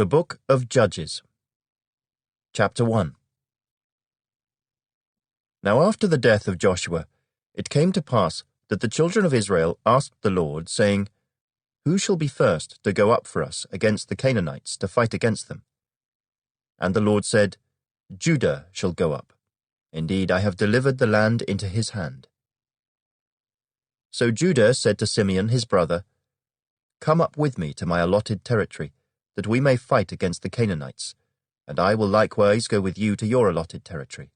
The Book of Judges, Chapter 1. Now after the death of Joshua, it came to pass that the children of Israel asked the Lord, saying, Who shall be first to go up for us against the Canaanites to fight against them? And the Lord said, Judah shall go up. Indeed, I have delivered the land into his hand. So Judah said to Simeon his brother, Come up with me to my allotted territory, that we may fight against the Canaanites, and I will likewise go with you to your allotted territory.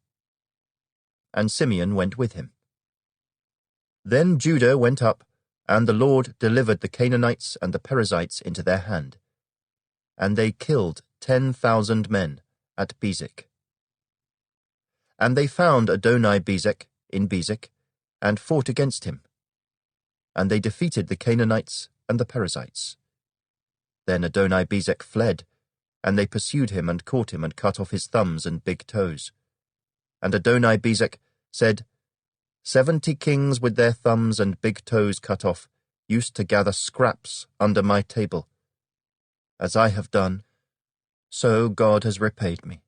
And Simeon went with him. Then Judah went up, and the Lord delivered the Canaanites and the Perizzites into their hand. And they killed 10,000 men at Bezek. And they found Adoni-Bezek in Bezek, and fought against him. And they defeated the Canaanites and the Perizzites. Then Adoni-Bezek fled, and they pursued him and caught him and cut off his thumbs and big toes. And Adoni-Bezek said, 70 kings with their thumbs and big toes cut off used to gather scraps under my table. As I have done, so God has repaid me.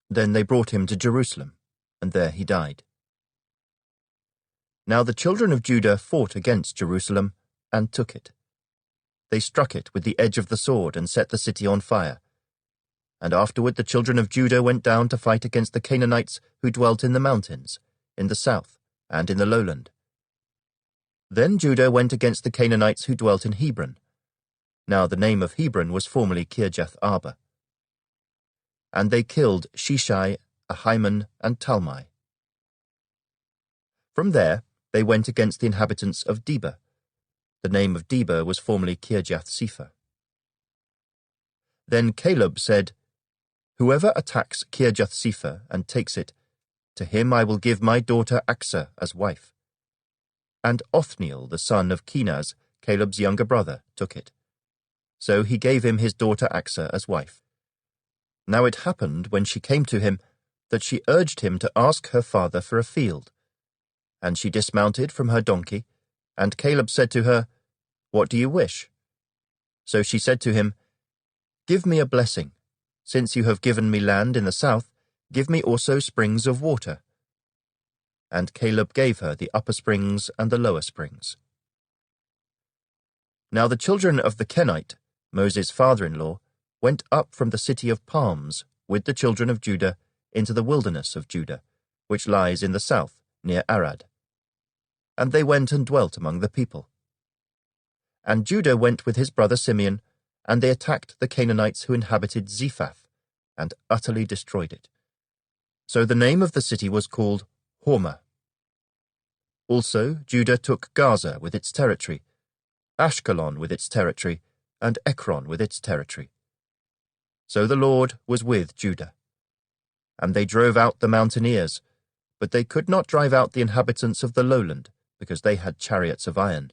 Then they brought him to Jerusalem, and there he died. Now the children of Judah fought against Jerusalem and took it. They struck it with the edge of the sword and set the city on fire. And afterward the children of Judah went down to fight against the Canaanites who dwelt in the mountains, in the south, and in the lowland. Then Judah went against the Canaanites who dwelt in Hebron. Now the name of Hebron was formerly Kirjath-Arba. And they killed Sheshai, Ahiman, and Talmai. From there they went against the inhabitants of Debir. The name of Debir was formerly Kirjath-Sepher. Then Caleb said, Whoever attacks Kirjath-Sepher and takes it, to him I will give my daughter Achsah as wife. And Othniel, the son of Kenaz, Caleb's younger brother, took it. So he gave him his daughter Achsah as wife. Now it happened, when she came to him, that she urged him to ask her father for a field. And she dismounted from her donkey, and Caleb said to her, What do you wish? So she said to him, Give me a blessing. Since you have given me land in the south, give me also springs of water. And Caleb gave her the upper springs and the lower springs. Now the children of the Kenite, Moses' father-in-law, went up from the city of palms with the children of Judah into the wilderness of Judah, which lies in the south, near Arad. And they went and dwelt among the people. And Judah went with his brother Simeon, and they attacked the Canaanites who inhabited Zephath, and utterly destroyed it. So the name of the city was called Hormah. Also Judah took Gaza with its territory, Ashkelon with its territory, and Ekron with its territory. So the Lord was with Judah. And they drove out the mountaineers, but they could not drive out the inhabitants of the lowland, because they had chariots of iron.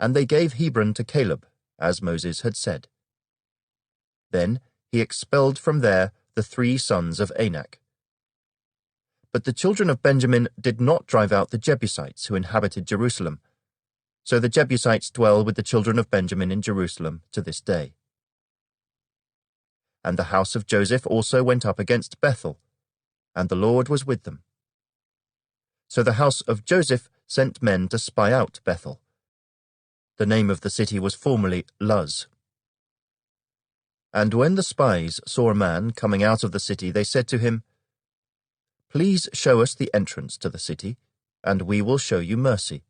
And they gave Hebron to Caleb, as Moses had said. Then he expelled from there the 3 sons of Anak. But the children of Benjamin did not drive out the Jebusites who inhabited Jerusalem, so the Jebusites dwell with the children of Benjamin in Jerusalem to this day. And the house of Joseph also went up against Bethel, and the Lord was with them. So the house of Joseph sent men to spy out Bethel. The name of the city was formerly Luz. And when the spies saw a man coming out of the city, they said to him, Please show us the entrance to the city, and we will show you mercy.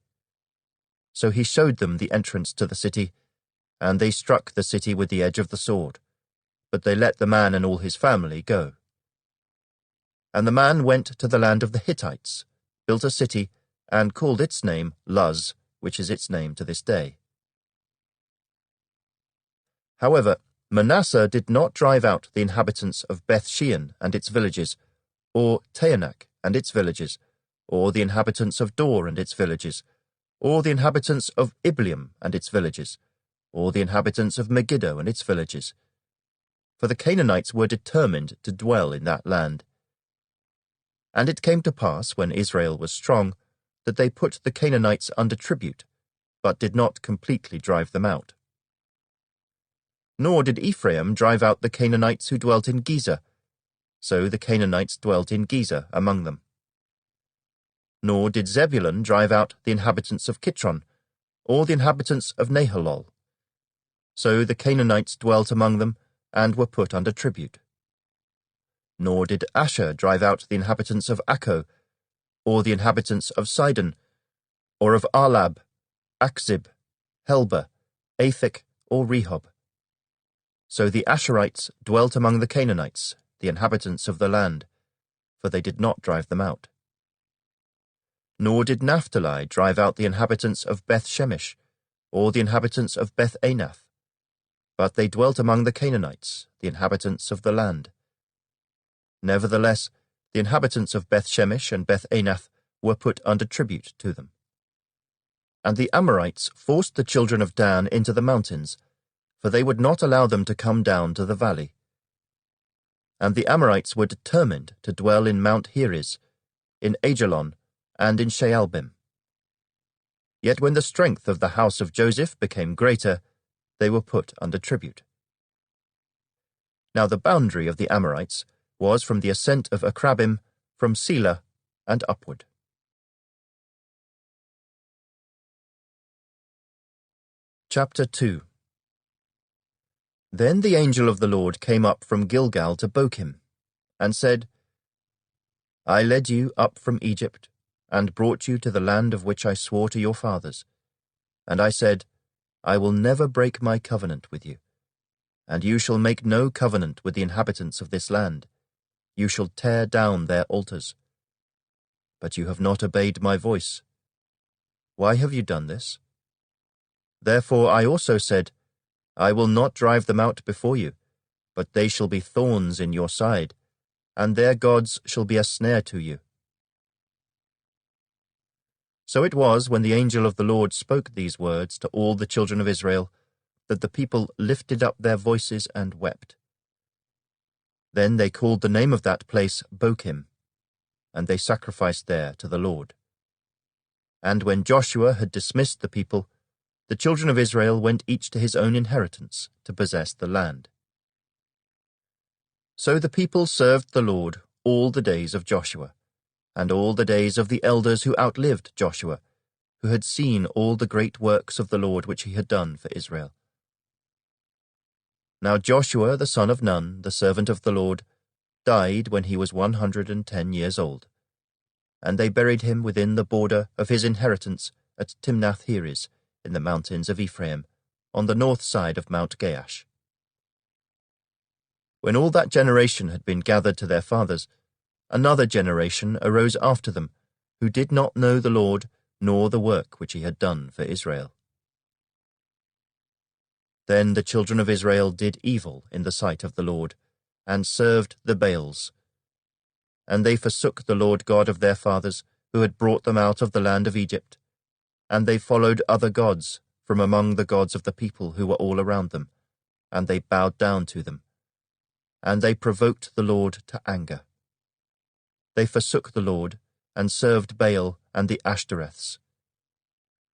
So he showed them the entrance to the city, and they struck the city with the edge of the sword, but they let the man and all his family go. And the man went to the land of the Hittites, built a city, and called its name Luz, which is its name to this day. However, Manasseh did not drive out the inhabitants of Beth-shean and its villages, or Taanach and its villages, or the inhabitants of Dor and its villages, or the inhabitants of Ibleam and its villages, or the inhabitants of Megiddo and its villages. For the Canaanites were determined to dwell in that land. And it came to pass, when Israel was strong, that they put the Canaanites under tribute, but did not completely drive them out. Nor did Ephraim drive out the Canaanites who dwelt in Gezer, so the Canaanites dwelt in Gezer among them. Nor did Zebulun drive out the inhabitants of Kitron, or the inhabitants of Nahalol. So the Canaanites dwelt among them, and were put under tribute. Nor did Asher drive out the inhabitants of Akko, or the inhabitants of Sidon, or of Arlab, Akzib, Helba, Aphik, or Rehob. So the Asherites dwelt among the Canaanites, the inhabitants of the land, for they did not drive them out. Nor did Naphtali drive out the inhabitants of Beth-Shemesh, or the inhabitants of Beth-Anath, but they dwelt among the Canaanites, the inhabitants of the land. Nevertheless, the inhabitants of Beth-Shemesh and Beth-Anath were put under tribute to them. And the Amorites forced the children of Dan into the mountains, for they would not allow them to come down to the valley. And the Amorites were determined to dwell in Mount Heres, in Ajalon, and in Shaalbim. Yet when the strength of the house of Joseph became greater, they were put under tribute. Now the boundary of the Amorites was from the ascent of Akrabim, from Selah, and upward. Chapter 2. Then the angel of the Lord came up from Gilgal to Bochim, and said, I led you up from Egypt, and brought you to the land of which I swore to your fathers. And I said, I will never break my covenant with you, and you shall make no covenant with the inhabitants of this land. You shall tear down their altars. But you have not obeyed my voice. Why have you done this? Therefore I also said, I will not drive them out before you, but they shall be thorns in your side, and their gods shall be a snare to you. So it was, when the angel of the Lord spoke these words to all the children of Israel, that the people lifted up their voices and wept. Then they called the name of that place Bochim, and they sacrificed there to the Lord. And when Joshua had dismissed the people, the children of Israel went each to his own inheritance to possess the land. So the people served the Lord all the days of Joshua, and all the days of the elders who outlived Joshua, who had seen all the great works of the Lord which he had done for Israel. Now Joshua the son of Nun, the servant of the Lord, died when he was 110 years old, and they buried him within the border of his inheritance at Timnath-Heres, in the mountains of Ephraim, on the north side of Mount Gaash. When all that generation had been gathered to their fathers, another generation arose after them, who did not know the Lord, nor the work which he had done for Israel. Then the children of Israel did evil in the sight of the Lord, and served the Baals. And they forsook the Lord God of their fathers, who had brought them out of the land of Egypt, and they followed other gods from among the gods of the people who were all around them, and they bowed down to them. And they provoked the Lord to anger. They forsook the Lord, and served Baal and the Ashtoreths.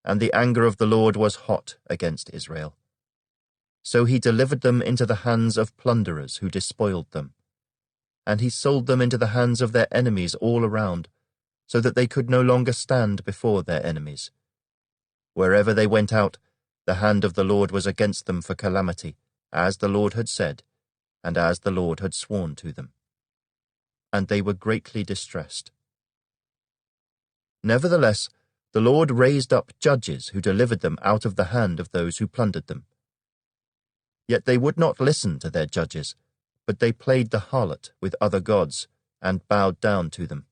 And the anger of the Lord was hot against Israel. So he delivered them into the hands of plunderers who despoiled them. And he sold them into the hands of their enemies all around, so that they could no longer stand before their enemies. Wherever they went out, the hand of the Lord was against them for calamity, as the Lord had said, and as the Lord had sworn to them. And they were greatly distressed. Nevertheless, the Lord raised up judges who delivered them out of the hand of those who plundered them. Yet they would not listen to their judges, but they played the harlot with other gods, and bowed down to them.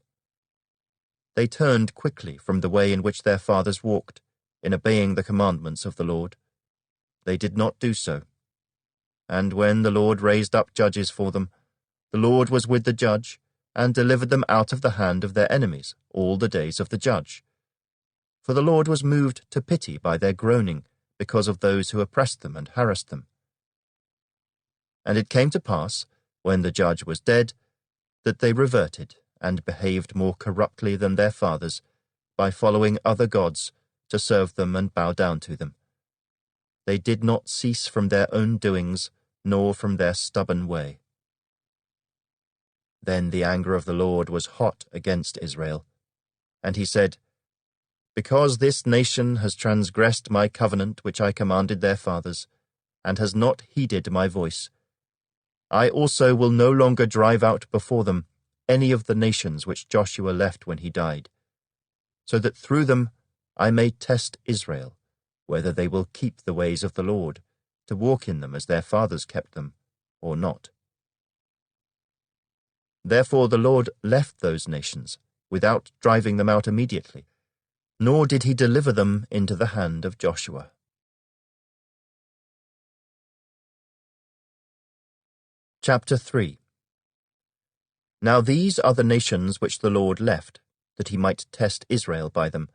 They turned quickly from the way in which their fathers walked, in obeying the commandments of the Lord. They did not do so. And when the Lord raised up judges for them, the Lord was with the judge, and delivered them out of the hand of their enemies all the days of the judge. For the Lord was moved to pity by their groaning, because of those who oppressed them and harassed them. And it came to pass, when the judge was dead, that they reverted, and behaved more corruptly than their fathers, by following other gods, to serve them and bow down to them. they did not cease from their own doings, nor from their stubborn way. Then the anger of the Lord was hot against Israel, and he said, Because this nation has transgressed my covenant which I commanded their fathers, and has not heeded my voice, I also will no longer drive out before them any of the nations which Joshua left when he died, so that through them I may test Israel, whether they will keep the ways of the Lord, to walk in them as their fathers kept them, or not. Therefore the Lord left those nations, without driving them out immediately, nor did he deliver them into the hand of Joshua. Chapter 3. Now these are the nations which the Lord left, that he might test Israel by them,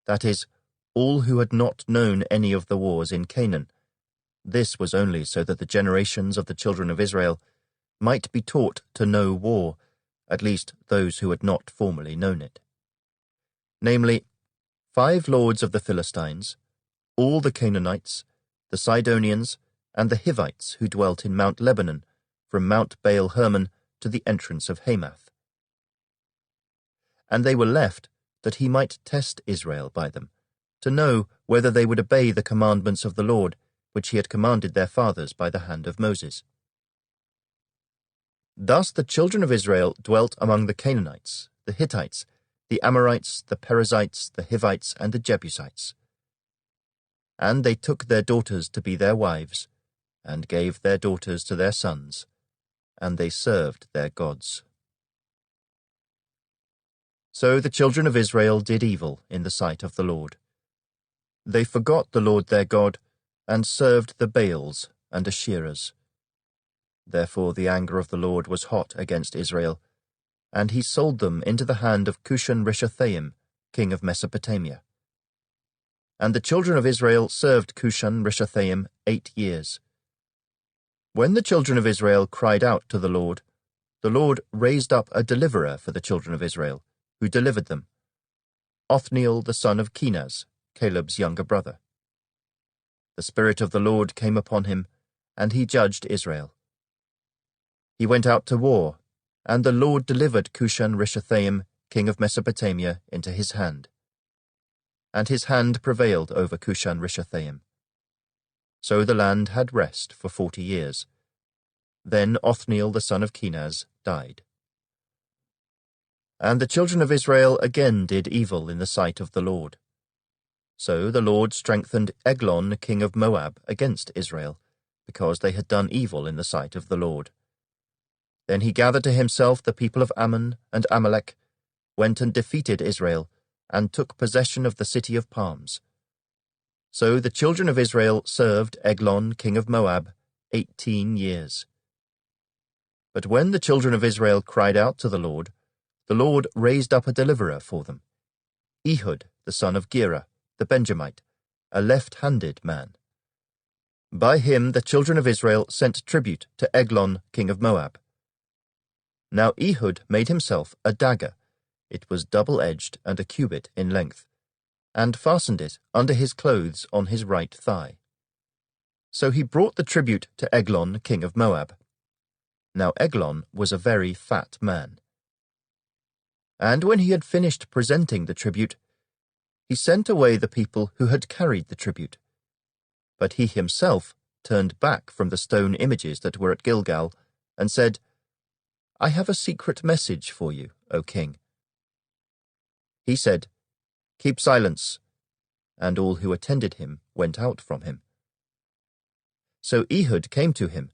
that is, all who had not known any of the wars in Canaan. This was only so that the generations of the children of Israel might be taught to know war, at least those who had not formerly known it. Namely, 5 lords of the Philistines, all the Canaanites, the Sidonians, and the Hivites who dwelt in Mount Lebanon, from Mount Baal-Hermon to the entrance of Hamath. And they were left that he might test Israel by them, to know whether they would obey the commandments of the Lord, which he had commanded their fathers by the hand of Moses. Thus the children of Israel dwelt among the Canaanites, the Hittites, the Amorites, the Perizzites, the Hivites, and the Jebusites. And they took their daughters to be their wives, and gave their daughters to their sons, and they served their gods. So the children of Israel did evil in the sight of the Lord. They forgot the Lord their God, and served the Baals and Asherahs. Therefore the anger of the Lord was hot against Israel, and he sold them into the hand of Cushan-Rishathaim, king of Mesopotamia. And the children of Israel served Cushan-Rishathaim 8 years. When the children of Israel cried out to the Lord raised up a deliverer for the children of Israel, who delivered them, Othniel the son of Kenaz, Caleb's younger brother. The Spirit of the Lord came upon him, and he judged Israel. He went out to war, and the Lord delivered Cushan-Rishathaim, king of Mesopotamia, into his hand. And his hand prevailed over Cushan-Rishathaim. So the land had rest for 40 years. Then Othniel the son of Kenaz died. And the children of Israel again did evil in the sight of the Lord. So the Lord strengthened Eglon king of Moab against Israel, because they had done evil in the sight of the Lord. Then he gathered to himself the people of Ammon and Amalek, went and defeated Israel, and took possession of the city of palms. So the children of Israel served Eglon king of Moab 18 years. But when the children of Israel cried out to the Lord raised up a deliverer for them, Ehud the son of Gera, the Benjamite, a left-handed man. By him the children of Israel sent tribute to Eglon king of Moab. Now Ehud made himself a dagger. It was double-edged and a cubit in length, and fastened it under his clothes on his right thigh. So he brought the tribute to Eglon king of Moab. Now Eglon was a very fat man. And when he had finished presenting the tribute, he sent away the people who had carried the tribute. But he himself turned back from the stone images that were at Gilgal, and said, I have a secret message for you, O king. He said, Keep silence, and all who attended him went out from him. So Ehud came to him.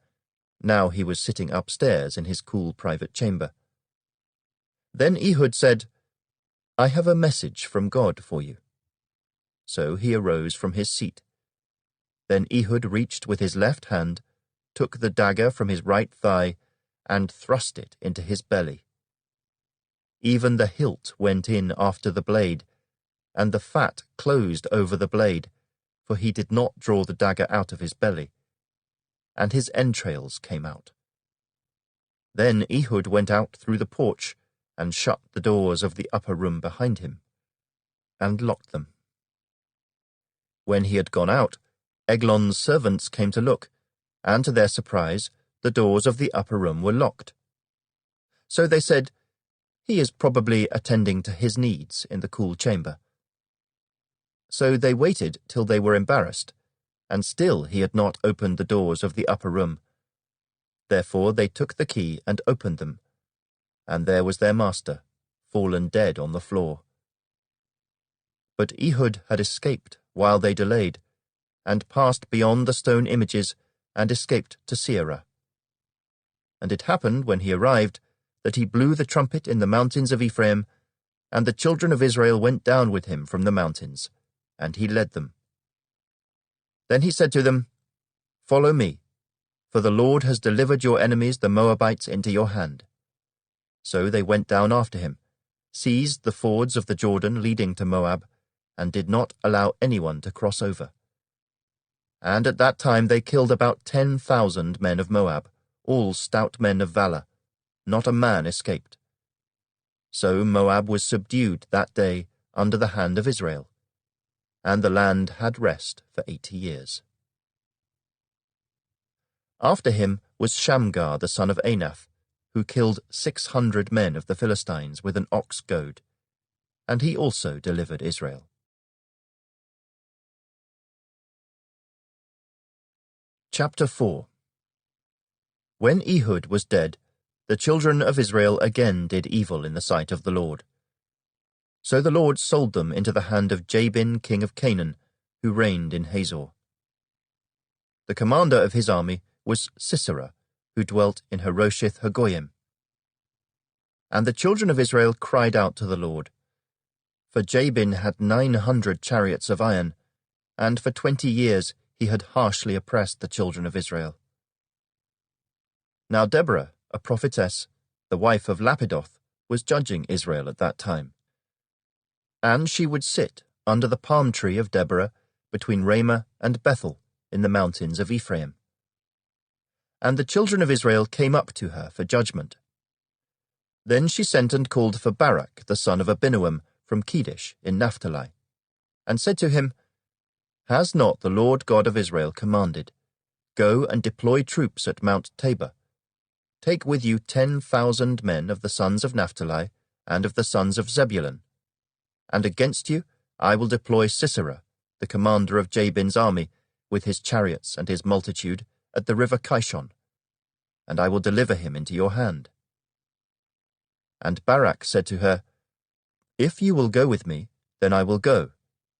Now he was sitting upstairs in his cool private chamber. Then Ehud said, I have a message from God for you. So he arose from his seat. Then Ehud reached with his left hand, took the dagger from his right thigh, and thrust it into his belly. Even the hilt went in after the blade, and the fat closed over the blade, for he did not draw the dagger out of his belly, and his entrails came out. Then Ehud went out through the porch, and shut the doors of the upper room behind him, and locked them. When he had gone out, Eglon's servants came to look, and to their surprise, the doors of the upper room were locked. So they said, "He is probably attending to his needs in the cool chamber." So they waited till they were embarrassed, and still he had not opened the doors of the upper room. Therefore they took the key and opened them, and there was their master, fallen dead on the floor. But Ehud had escaped while they delayed, and passed beyond the stone images, and escaped to Seirah. And it happened, when he arrived, that he blew the trumpet in the mountains of Ephraim, and the children of Israel went down with him from the mountains, and he led them. Then he said to them, "Follow me, for the Lord has delivered your enemies the Moabites into your hand." So they went down after him, seized the fords of the Jordan leading to Moab, and did not allow anyone to cross over. And at that time they killed about 10,000 men of Moab, all stout men of valor. Not a man escaped. So Moab was subdued that day under the hand of Israel, and the land had rest for 80 years. After him was Shamgar the son of Anath, who killed 600 men of the Philistines with an ox goad, and he also delivered Israel. Chapter 4. When Ehud was dead, the children of Israel again did evil in the sight of the Lord. So the Lord sold them into the hand of Jabin king of Canaan, who reigned in Hazor. The commander of his army was Sisera, who dwelt in Harosheth Hagoyim. And the children of Israel cried out to the Lord. For Jabin had 900 chariots of iron, and for 20 years he had harshly oppressed the children of Israel. Now Deborah, a prophetess, the wife of Lapidoth, was judging Israel at that time. And she would sit under the palm tree of Deborah between Ramah and Bethel in the mountains of Ephraim. And the children of Israel came up to her for judgment. Then she sent and called for Barak the son of Abinoam from Kedesh in Naphtali, and said to him, "Has not the Lord God of Israel commanded, Go and deploy troops at Mount Tabor? Take with you 10,000 men of the sons of Naphtali and of the sons of Zebulun. And against you I will deploy Sisera, the commander of Jabin's army, with his chariots and his multitude, at the river Kishon, and I will deliver him into your hand." And Barak said to her, "If you will go with me, then I will go,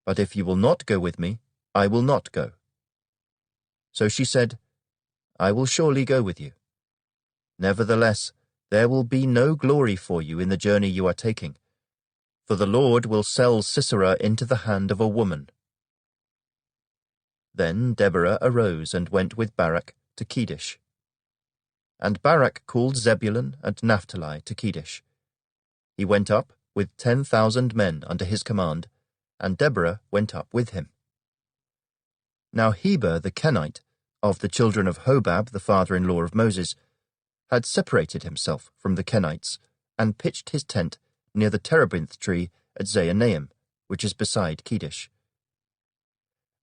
but if you will not go with me, I will not go." So she said, "I will surely go with you. Nevertheless, there will be no glory for you in the journey you are taking, for the Lord will sell Sisera into the hand of a woman." Then Deborah arose and went with Barak to Kedesh. And Barak called Zebulun and Naphtali to Kedesh. He went up with 10,000 men under his command, and Deborah went up with him. Now Heber the Kenite, of the children of Hobab the father-in-law of Moses, had separated himself from the Kenites, and pitched his tent near the terebinth tree at Zaanaim, which is beside Kedesh.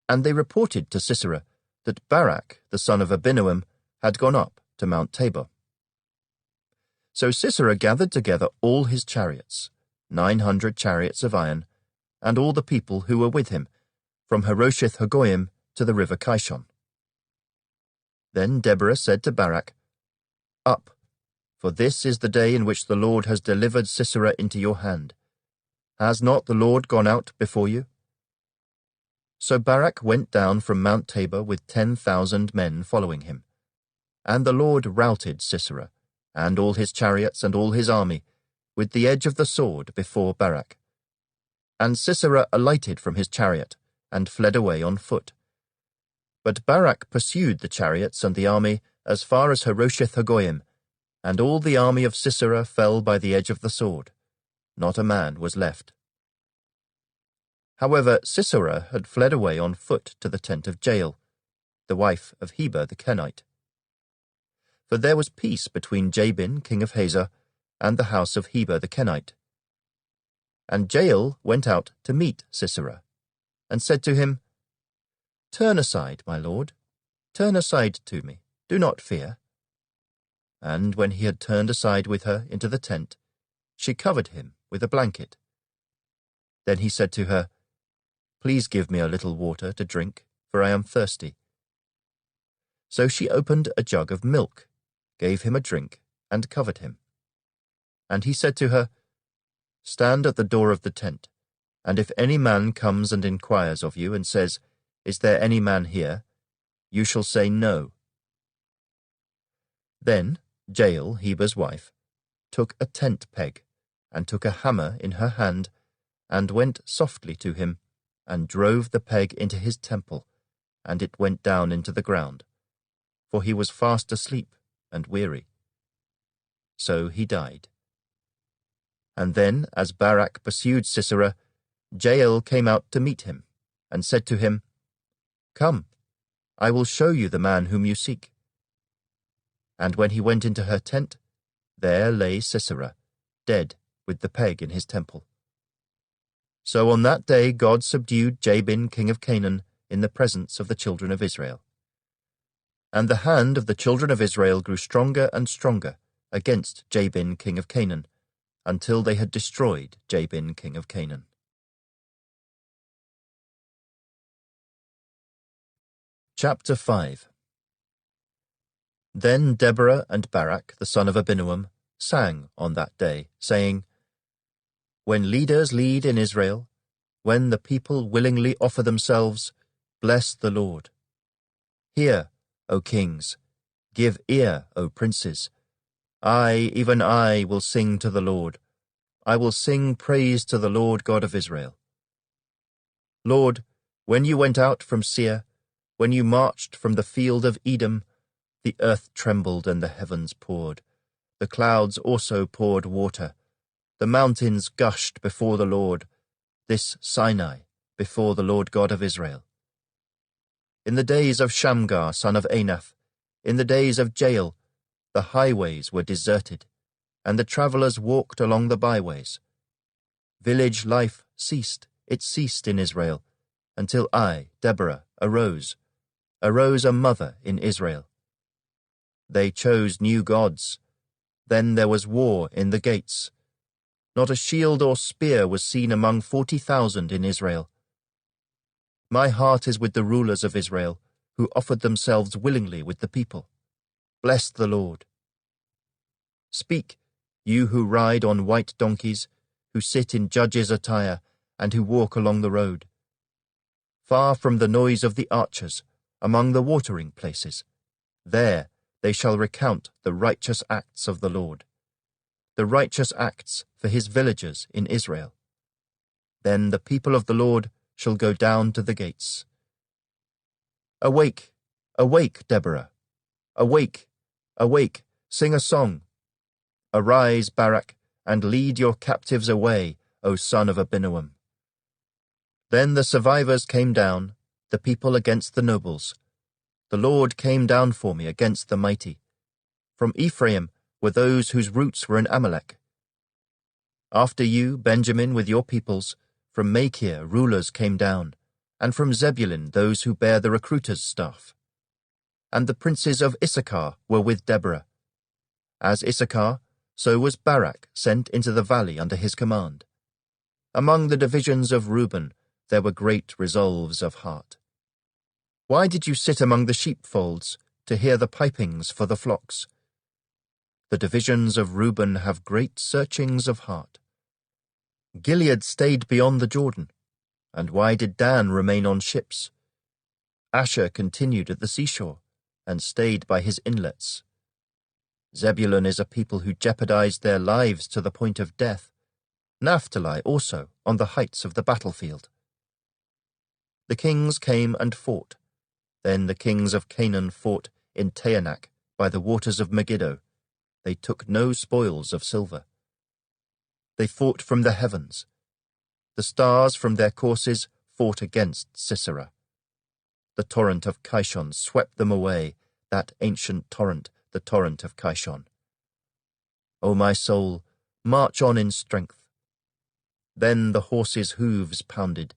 And they reported to Sisera that Barak the son of Abinoam had gone up to Mount Tabor. So Sisera gathered together all his chariots, 900 chariots of iron, and all the people who were with him, from Harosheth Hagoyim to the river Kishon. Then Deborah said to Barak, "Up, for this is the day in which the Lord has delivered Sisera into your hand. Has not the Lord gone out before you?" So Barak went down from Mount Tabor with 10,000 men following him. And the Lord routed Sisera, and all his chariots and all his army, with the edge of the sword before Barak. And Sisera alighted from his chariot, and fled away on foot. But Barak pursued the chariots and the army as far as Harosheth Hagoyim, and all the army of Sisera fell by the edge of the sword. Not a man was left. However, Sisera had fled away on foot to the tent of Jael, the wife of Heber the Kenite. For there was peace between Jabin king of Hazor and the house of Heber the Kenite. And Jael went out to meet Sisera, and said to him, "Turn aside, my lord, turn aside to me, do not fear." And when he had turned aside with her into the tent, she covered him with a blanket. Then he said to her, "Please give me a little water to drink, for I am thirsty." So she opened a jug of milk, gave him a drink, and covered him. And he said to her, "Stand at the door of the tent, and if any man comes and inquires of you and says, 'Is there any man here?' you shall say no." Then Jael, Heber's wife, took a tent peg, and took a hammer in her hand, and went softly to him, and drove the peg into his temple, and it went down into the ground, for he was fast asleep and weary. So he died. And then, as Barak pursued Sisera, Jael came out to meet him, and said to him, "Come, I will show you the man whom you seek." And when he went into her tent, there lay Sisera, dead, with the peg in his temple. So on that day God subdued Jabin king of Canaan in the presence of the children of Israel. And the hand of the children of Israel grew stronger and stronger against Jabin king of Canaan, until they had destroyed Jabin king of Canaan. Chapter 5. Then Deborah and Barak, the son of Abinoam, sang on that day, saying, "When leaders lead in Israel, when the people willingly offer themselves, bless the Lord. Hear, O kings, give ear, O princes. I, even I, will sing to the Lord. I will sing praise to the Lord God of Israel. Lord, when you went out from Seir, when you marched from the field of Edom, the earth trembled and the heavens poured. The clouds also poured water. The mountains gushed before the Lord, this Sinai before the Lord God of Israel. In the days of Shamgar, son of Anath, in the days of Jael, the highways were deserted, and the travellers walked along the byways. Village life ceased, it ceased in Israel, until I, Deborah, arose a mother in Israel. They chose new gods. Then there was war in the gates. Not a shield or spear was seen among 40,000 in Israel. My heart is with the rulers of Israel, who offered themselves willingly with the people. Bless the Lord. Speak, you who ride on white donkeys, who sit in judges' attire, and who walk along the road. Far from the noise of the archers, among the watering places, there they shall recount the righteous acts of the Lord, the righteous acts for his villagers in Israel. Then the people of the Lord shall go down to the gates. Awake, awake, Deborah. Awake, awake, sing a song. Arise, Barak, and lead your captives away, O son of Abinoam. Then the survivors came down, the people against the nobles. The Lord came down for me against the mighty. From Ephraim were those whose roots were in Amalek. After you, Benjamin, with your peoples, from Machir rulers came down, and from Zebulun those who bear the recruiter's staff. And the princes of Issachar were with Deborah. As Issachar, so was Barak sent into the valley under his command. Among the divisions of Reuben there were great resolves of heart. Why did you sit among the sheepfolds to hear the pipings for the flocks? The divisions of Reuben have great searchings of heart. Gilead stayed beyond the Jordan, and why did Dan remain on ships? Asher continued at the seashore, and stayed by his inlets. Zebulun is a people who jeopardized their lives to the point of death. Naphtali also on the heights of the battlefield. The kings came and fought. Then the kings of Canaan fought in Taanach by the waters of Megiddo. They took no spoils of silver. They fought from the heavens. The stars from their courses fought against Sisera. The torrent of Kishon swept them away, that ancient torrent, the torrent of Kishon. O my soul, march on in strength. Then the horse's hooves pounded,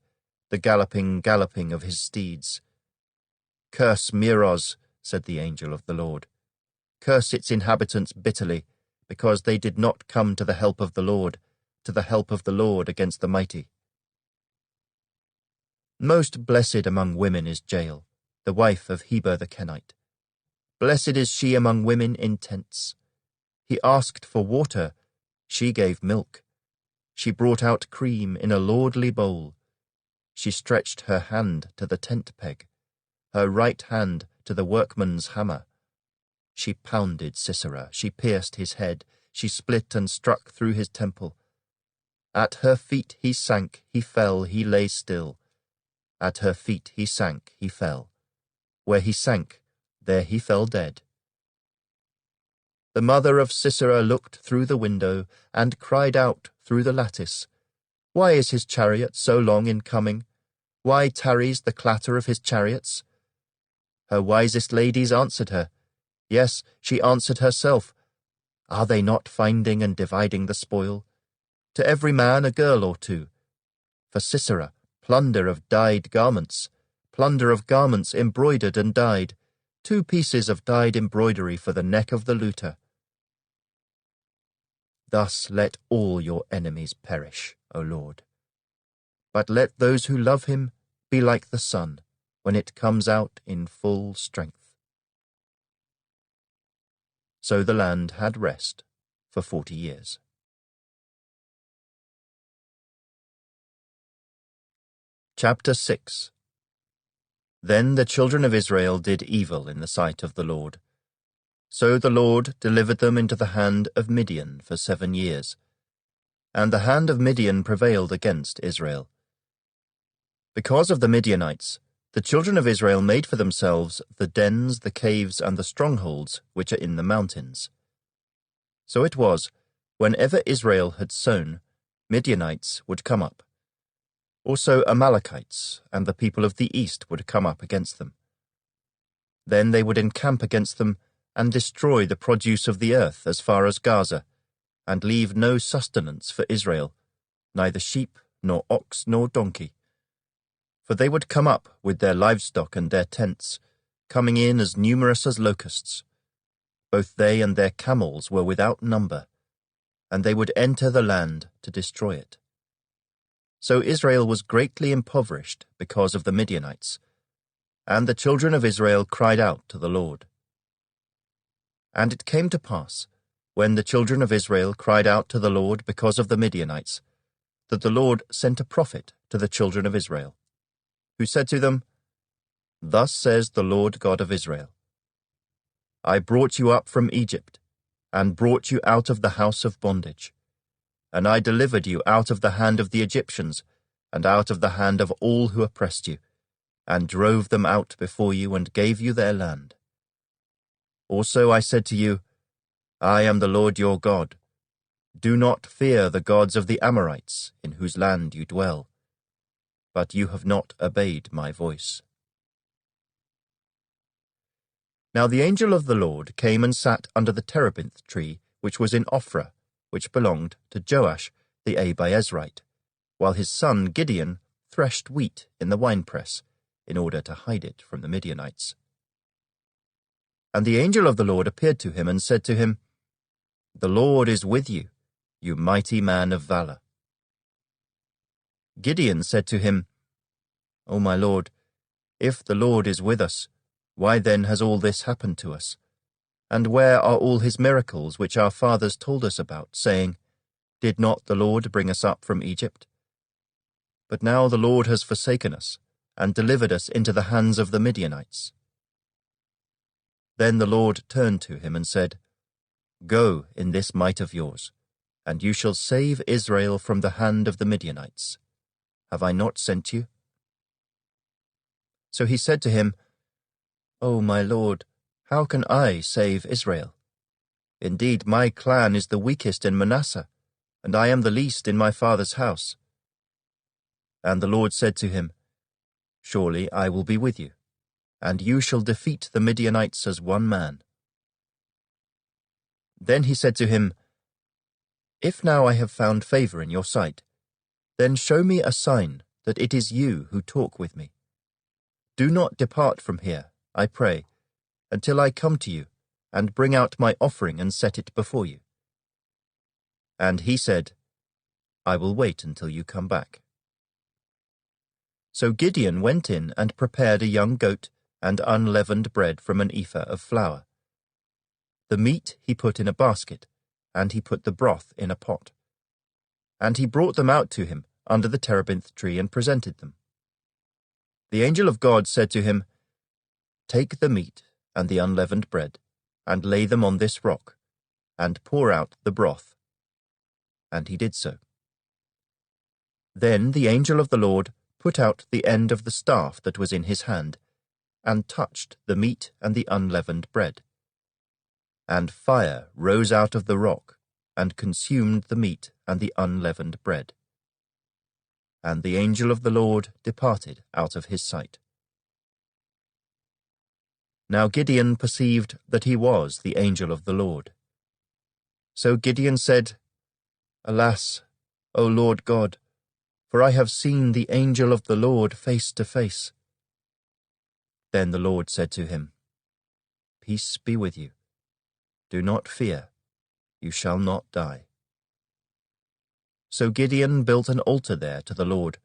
the galloping of his steeds. "Curse Meroz," said the angel of the Lord. "Curse its inhabitants bitterly, because they did not come to the help of the Lord, to the help of the Lord against the mighty." Most blessed among women is Jael, the wife of Heber the Kenite. Blessed is she among women in tents. He asked for water, she gave milk. She brought out cream in a lordly bowl. She stretched her hand to the tent peg, her right hand to the workman's hammer. She pounded Sisera, she pierced his head, she split and struck through his temple. At her feet he sank, he fell, he lay still. At her feet he sank, he fell. Where he sank, there he fell dead. The mother of Sisera looked through the window and cried out through the lattice, "Why is his chariot so long in coming? Why tarries the clatter of his chariots?" Her wisest ladies answered her. Yes, she answered herself. Are they not finding and dividing the spoil? To every man a girl or two. For Sisera, plunder of dyed garments, plunder of garments embroidered and dyed, 2 pieces of dyed embroidery for the neck of the looter. Thus let all your enemies perish, O Lord. But let those who love him be like the sun, when it comes out in full strength. So the land had rest for 40 years. Chapter 6. Then the children of Israel did evil in the sight of the Lord. So the Lord delivered them into the hand of Midian for 7 years. And the hand of Midian prevailed against Israel. Because of the Midianites, the children of Israel made for themselves the dens, the caves, and the strongholds which are in the mountains. So it was, whenever Israel had sown, Midianites would come up. Also Amalekites and the people of the east would come up against them. Then they would encamp against them and destroy the produce of the earth as far as Gaza, and leave no sustenance for Israel, neither sheep, nor ox, nor donkey. For they would come up with their livestock and their tents, coming in as numerous as locusts. Both they and their camels were without number, and they would enter the land to destroy it. So Israel was greatly impoverished because of the Midianites, and the children of Israel cried out to the Lord. And it came to pass, when the children of Israel cried out to the Lord because of the Midianites, that the Lord sent a prophet to the children of Israel, who said to them, Thus says the Lord God of Israel, I brought you up from Egypt, and brought you out of the house of bondage. And I delivered you out of the hand of the Egyptians, and out of the hand of all who oppressed you, and drove them out before you, and gave you their land. Also I said to you, I am the Lord your God. Do not fear the gods of the Amorites, in whose land you dwell. But you have not obeyed my voice. Now the angel of the Lord came and sat under the terebinth tree, which was in Ophrah, which belonged to Joash the Abiezrite, while his son Gideon threshed wheat in the winepress, in order to hide it from the Midianites. And the angel of the Lord appeared to him and said to him, The Lord is with you, you mighty man of valor. Gideon said to him, O my Lord, if the Lord is with us, why then has all this happened to us? And where are all his miracles which our fathers told us about, saying, Did not the Lord bring us up from Egypt? But now the Lord has forsaken us, and delivered us into the hands of the Midianites. Then the Lord turned to him and said, Go in this might of yours, and you shall save Israel from the hand of the Midianites. Have I not sent you? So he said to him, O my Lord, how can I save Israel? Indeed, my clan is the weakest in Manasseh, and I am the least in my father's house. And the Lord said to him, Surely I will be with you, and you shall defeat the Midianites as one man. Then he said to him, If now I have found favor in your sight, then show me a sign that it is you who talk with me. Do not depart from here I pray, until I come to you, and bring out my offering and set it before you." And he said, "I will wait until you come back." So Gideon went in and prepared a young goat and unleavened bread from an ephah of flour. The meat he put in a basket, and he put the broth in a pot. And he brought them out to him under the terebinth tree and presented them. The angel of God said to him, "Take the meat and the unleavened bread, and lay them on this rock, and pour out the broth." And he did so. Then the angel of the Lord put out the end of the staff that was in his hand, and touched the meat and the unleavened bread. And fire rose out of the rock, and consumed the meat and the unleavened bread. And the angel of the Lord departed out of his sight. Now Gideon perceived that he was the angel of the Lord. So Gideon said, "Alas, O Lord God, for I have seen the angel of the Lord face to face." Then the Lord said to him, "Peace be with you. Do not fear, you shall not die." So Gideon built an altar there to the Lord,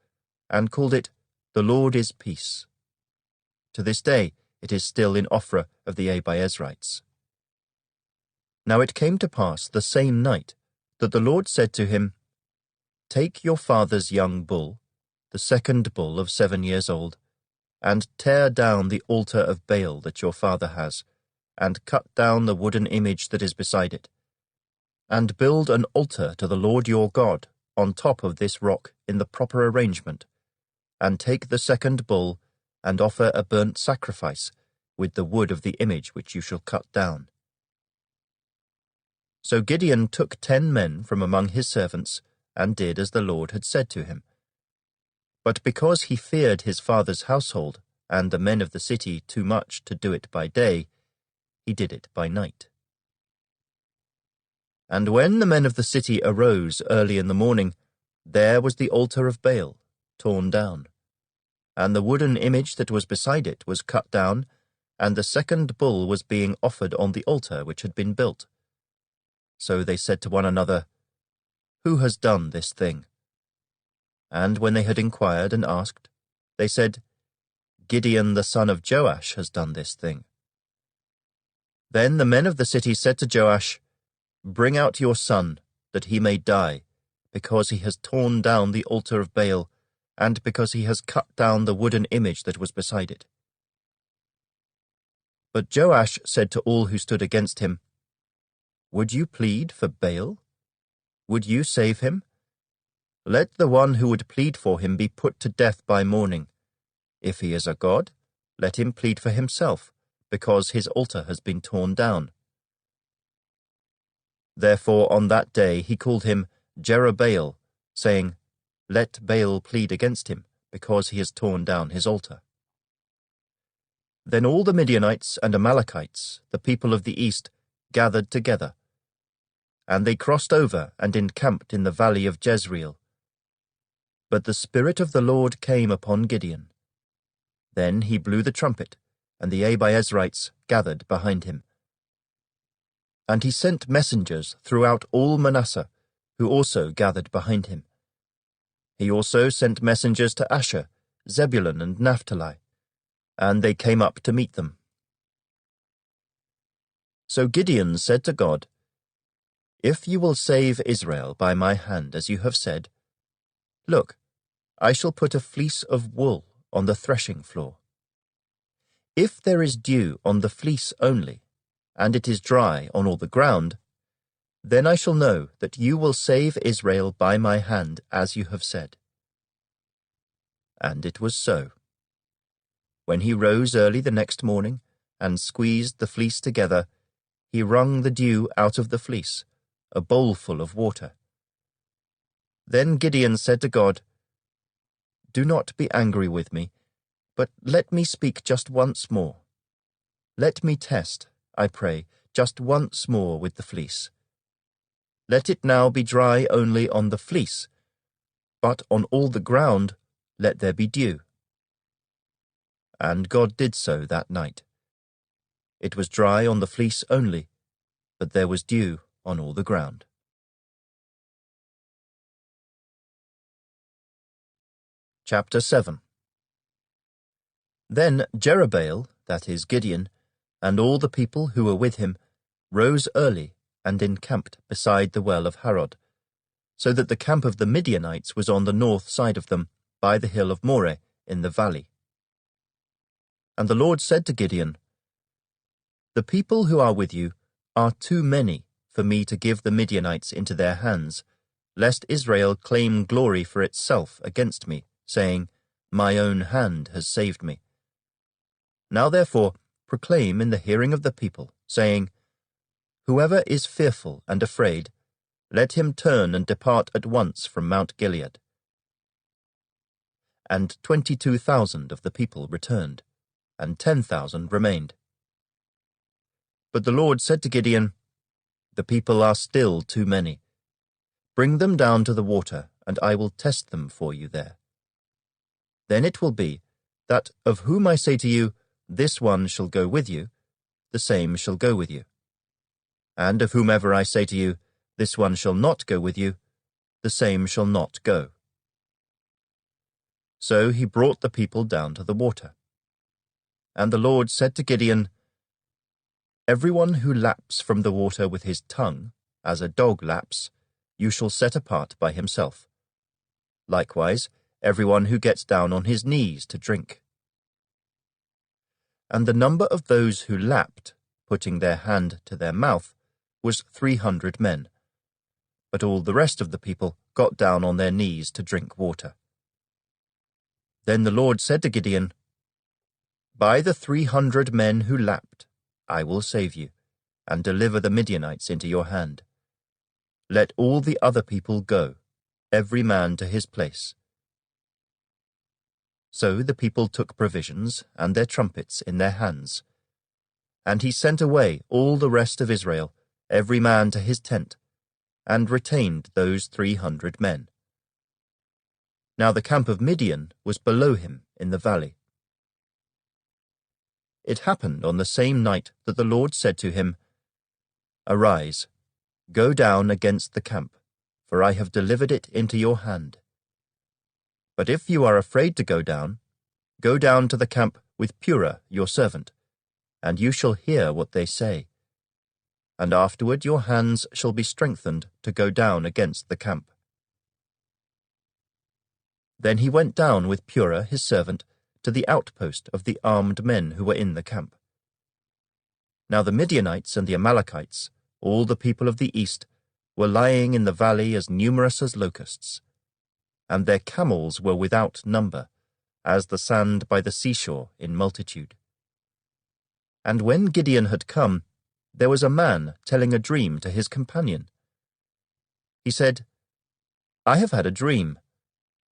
and called it, "The Lord is Peace." To this day it is still in Ophrah of the Abiezrites. Now it came to pass the same night that the Lord said to him, "Take your father's young bull, the second bull of 7 years old, and tear down the altar of Baal that your father has, and cut down the wooden image that is beside it, and build an altar to the Lord your God on top of this rock in the proper arrangement, and take the second bull and offer a burnt sacrifice with the wood of the image which you shall cut down." So Gideon took 10 men from among his servants, and did as the Lord had said to him. But because he feared his father's household and the men of the city too much to do it by day, he did it by night. And when the men of the city arose early in the morning, there was the altar of Baal torn down, and the wooden image that was beside it was cut down, and the second bull was being offered on the altar which had been built. So they said to one another, "Who has done this thing?" And when they had inquired and asked, they said, "Gideon the son of Joash has done this thing." Then the men of the city said to Joash, "Bring out your son, that he may die, because he has torn down the altar of Baal, and because he has cut down the wooden image that was beside it." But Joash said to all who stood against him, "Would you plead for Baal? Would you save him? Let the one who would plead for him be put to death by morning. If he is a god, let him plead for himself, because his altar has been torn down." Therefore on that day he called him Jerubbaal, saying, "Let Baal plead against him, because he has torn down his altar." Then all the Midianites and Amalekites, the people of the east, gathered together, and they crossed over and encamped in the valley of Jezreel. But the Spirit of the Lord came upon Gideon. Then he blew the trumpet, and the Abiezrites gathered behind him. And he sent messengers throughout all Manasseh, who also gathered behind him. He also sent messengers to Asher, Zebulun, and Naphtali, and they came up to meet them. So Gideon said to God, "If you will save Israel by my hand, as you have said, look, I shall put a fleece of wool on the threshing floor. If there is dew on the fleece only, and it is dry on all the ground, then I shall know that you will save Israel by my hand, as you have said." And it was so. When he rose early the next morning and squeezed the fleece together, he wrung the dew out of the fleece, a bowlful of water. Then Gideon said to God, "Do not be angry with me, but let me speak just once more. Let me test, I pray, just once more with the fleece. Let it now be dry only on the fleece, but on all the ground let there be dew." And God did so that night, It was dry on the fleece only, but there was dew on all the ground. Chapter 7. Then Jerubbaal, that is Gideon, and all the people who were with him, rose early and encamped beside the well of Harod, so that the camp of the Midianites was on the north side of them, by the hill of Moreh in the valley. And the Lord said to Gideon, "The people who are with you are too many for me to give the Midianites into their hands, lest Israel claim glory for itself against me, saying, 'My own hand has saved me.' Now therefore proclaim in the hearing of the people, saying, 'Whoever is fearful and afraid, let him turn and depart at once from Mount Gilead.'" And 22,000 of the people returned, and 10,000 remained. But the Lord said to Gideon, "The people are still too many. Bring them down to the water, and I will test them for you there. Then it will be that of whom I say to you, 'This one shall go with you,' the same shall go with you. And of whomever I say to you, 'This one shall not go with you,' the same shall not go." So he brought the people down to the water. And the Lord said to Gideon, "Everyone who laps from the water with his tongue, as a dog laps, you shall set apart by himself. Likewise, everyone who gets down on his knees to drink." And the number of those who lapped, putting their hand to their mouth, was 300 men. But all the rest of the people got down on their knees to drink water. Then the Lord said to Gideon, "By the 300 men who lapped, I will save you, and deliver the Midianites into your hand. Let all the other people go, every man to his place." So the people took provisions and their trumpets in their hands. And he sent away all the rest of Israel, every man to his tent, and retained those 300 men. Now the camp of Midian was below him in the valley. It happened on the same night that the Lord said to him, "Arise, go down against the camp, for I have delivered it into your hand. But if you are afraid to go down to the camp with Purah your servant, and you shall hear what they say. And afterward your hands shall be strengthened to go down against the camp." Then he went down with Purah his servant to the outpost of the armed men who were in the camp. Now the Midianites and the Amalekites, all the people of the east, were lying in the valley as numerous as locusts, and their camels were without number, as the sand by the seashore in multitude. And when Gideon had come, there was a man telling a dream to his companion. He said, "I have had a dream.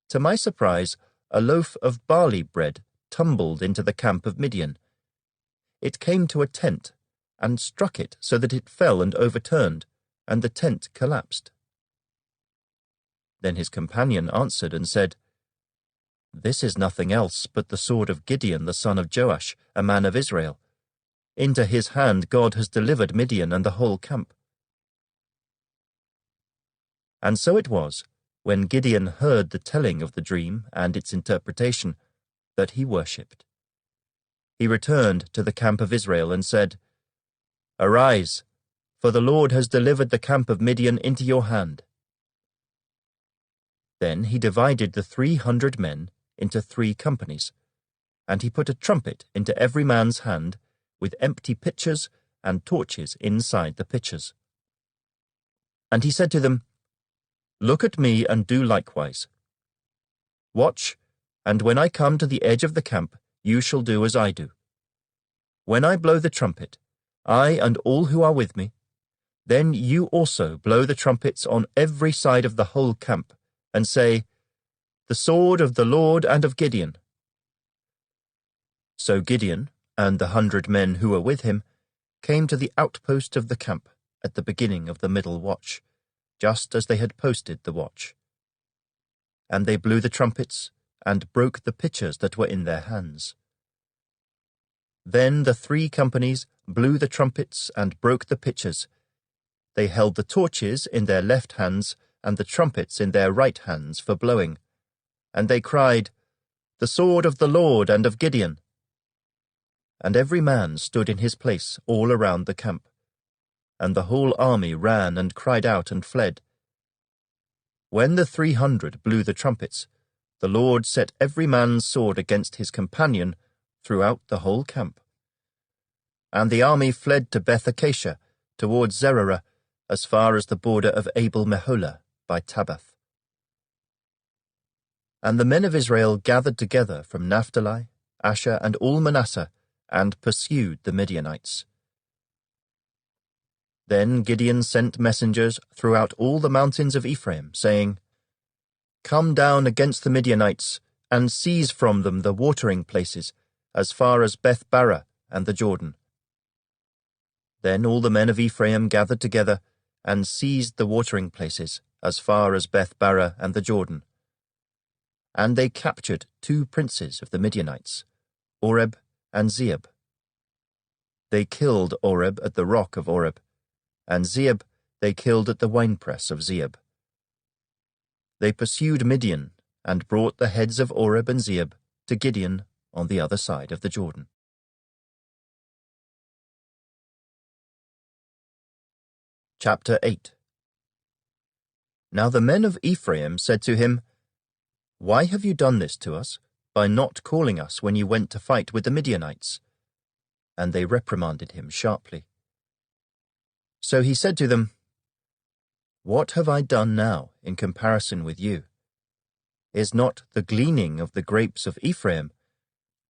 To my surprise, a loaf of barley bread tumbled into the camp of Midian. It came to a tent, and struck it so that it fell and overturned, and the tent collapsed." Then his companion answered and said, "This is nothing else but the sword of Gideon the son of Joash, a man of Israel. Into his hand God has delivered Midian and the whole camp." And so it was, when Gideon heard the telling of the dream and its interpretation, that he worshipped. He returned to the camp of Israel and said, "Arise, for the Lord has delivered the camp of Midian into your hand." Then he divided the 300 men into 3 companies, and he put a trumpet into every man's hand, with empty pitchers and torches inside the pitchers. And he said to them, "Look at me and do likewise. Watch, and when I come to the edge of the camp, you shall do as I do. When I blow the trumpet, I and all who are with me, then you also blow the trumpets on every side of the whole camp, and say, 'The sword of the Lord and of Gideon.'" So Gideon and the 100 men who were with him came to the outpost of the camp at the beginning of the middle watch, just as they had posted the watch. And they blew the trumpets and broke the pitchers that were in their hands. Then the 3 companies blew the trumpets and broke the pitchers. They held the torches in their left hands and the trumpets in their right hands for blowing. And they cried, "The sword of the Lord and of Gideon." And every man stood in his place all around the camp. And the whole army ran and cried out and fled. When the 300 blew the trumpets, the Lord set every man's sword against his companion throughout the whole camp. And the army fled to Beth Acacia, towards Zererah, as far as the border of Abel-Meholah by Tabbath. And the men of Israel gathered together from Naphtali, Asher, and all Manasseh, and pursued the Midianites. Then Gideon sent messengers throughout all the mountains of Ephraim, saying, "Come down against the Midianites, and seize from them the watering places, as far as Beth-barah and the Jordan." Then all the men of Ephraim gathered together, and seized the watering places, as far as Beth-barah and the Jordan. And they captured 2 princes of the Midianites, Oreb and Zeeb. They killed Oreb at the rock of Oreb, and Zeeb they killed at the winepress of Zeeb. They pursued Midian, and brought the heads of Oreb and Zeeb to Gideon on the other side of the Jordan. Chapter 8. Now the men of Ephraim said to him, "Why have you done this to us, by not calling us when you went to fight with the Midianites?" And they reprimanded him sharply. So he said to them, "What have I done now in comparison with you? Is not the gleaning of the grapes of Ephraim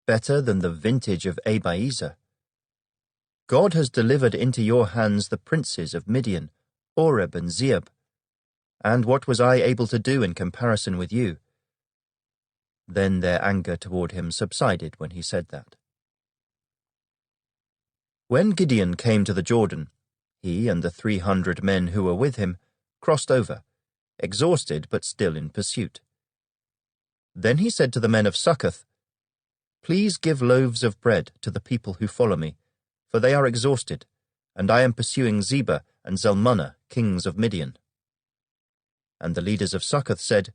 better than the vintage of Abiezer? God has delivered into your hands the princes of Midian, Oreb and Zeeb. And what was I able to do in comparison with you?" Then their anger toward him subsided when he said that. When Gideon came to the Jordan, he and the 300 men who were with him crossed over, exhausted but still in pursuit. Then he said to the men of Succoth, "Please give loaves of bread to the people who follow me, for they are exhausted, and I am pursuing Zebah and Zalmunna, kings of Midian." And the leaders of Succoth said,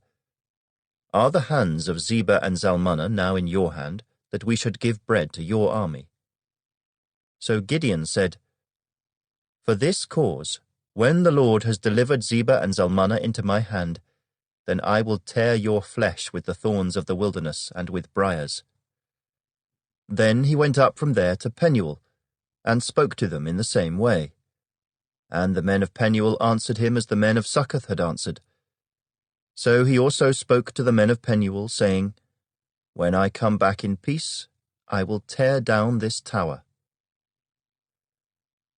"Are the hands of Zebah and Zalmunna now in your hand, that we should give bread to your army?" So Gideon said, "For this cause, when the Lord has delivered Zebah and Zalmunna into my hand, then I will tear your flesh with the thorns of the wilderness and with briars." Then he went up from there to Penuel, and spoke to them in the same way. And the men of Penuel answered him as the men of Succoth had answered. So he also spoke to the men of Penuel, saying, "When I come back in peace, I will tear down this tower."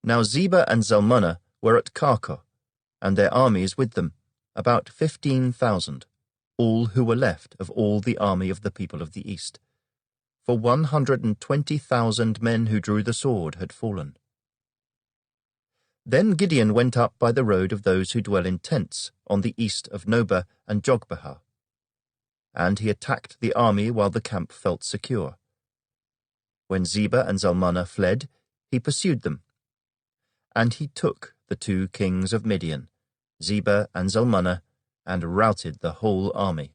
Now Zebah and Zalmunna were at Karkor, and their armies with them, about 15,000, all who were left of all the army of the people of the east. For 120,000 men who drew the sword had fallen. Then Gideon went up by the road of those who dwell in tents, on the east of Nobah and Jogbehah. And he attacked the army while the camp felt secure. When Zebah and Zalmunna fled, he pursued them. And he took the 2 kings of Midian, Zebah and Zalmunna, and routed the whole army.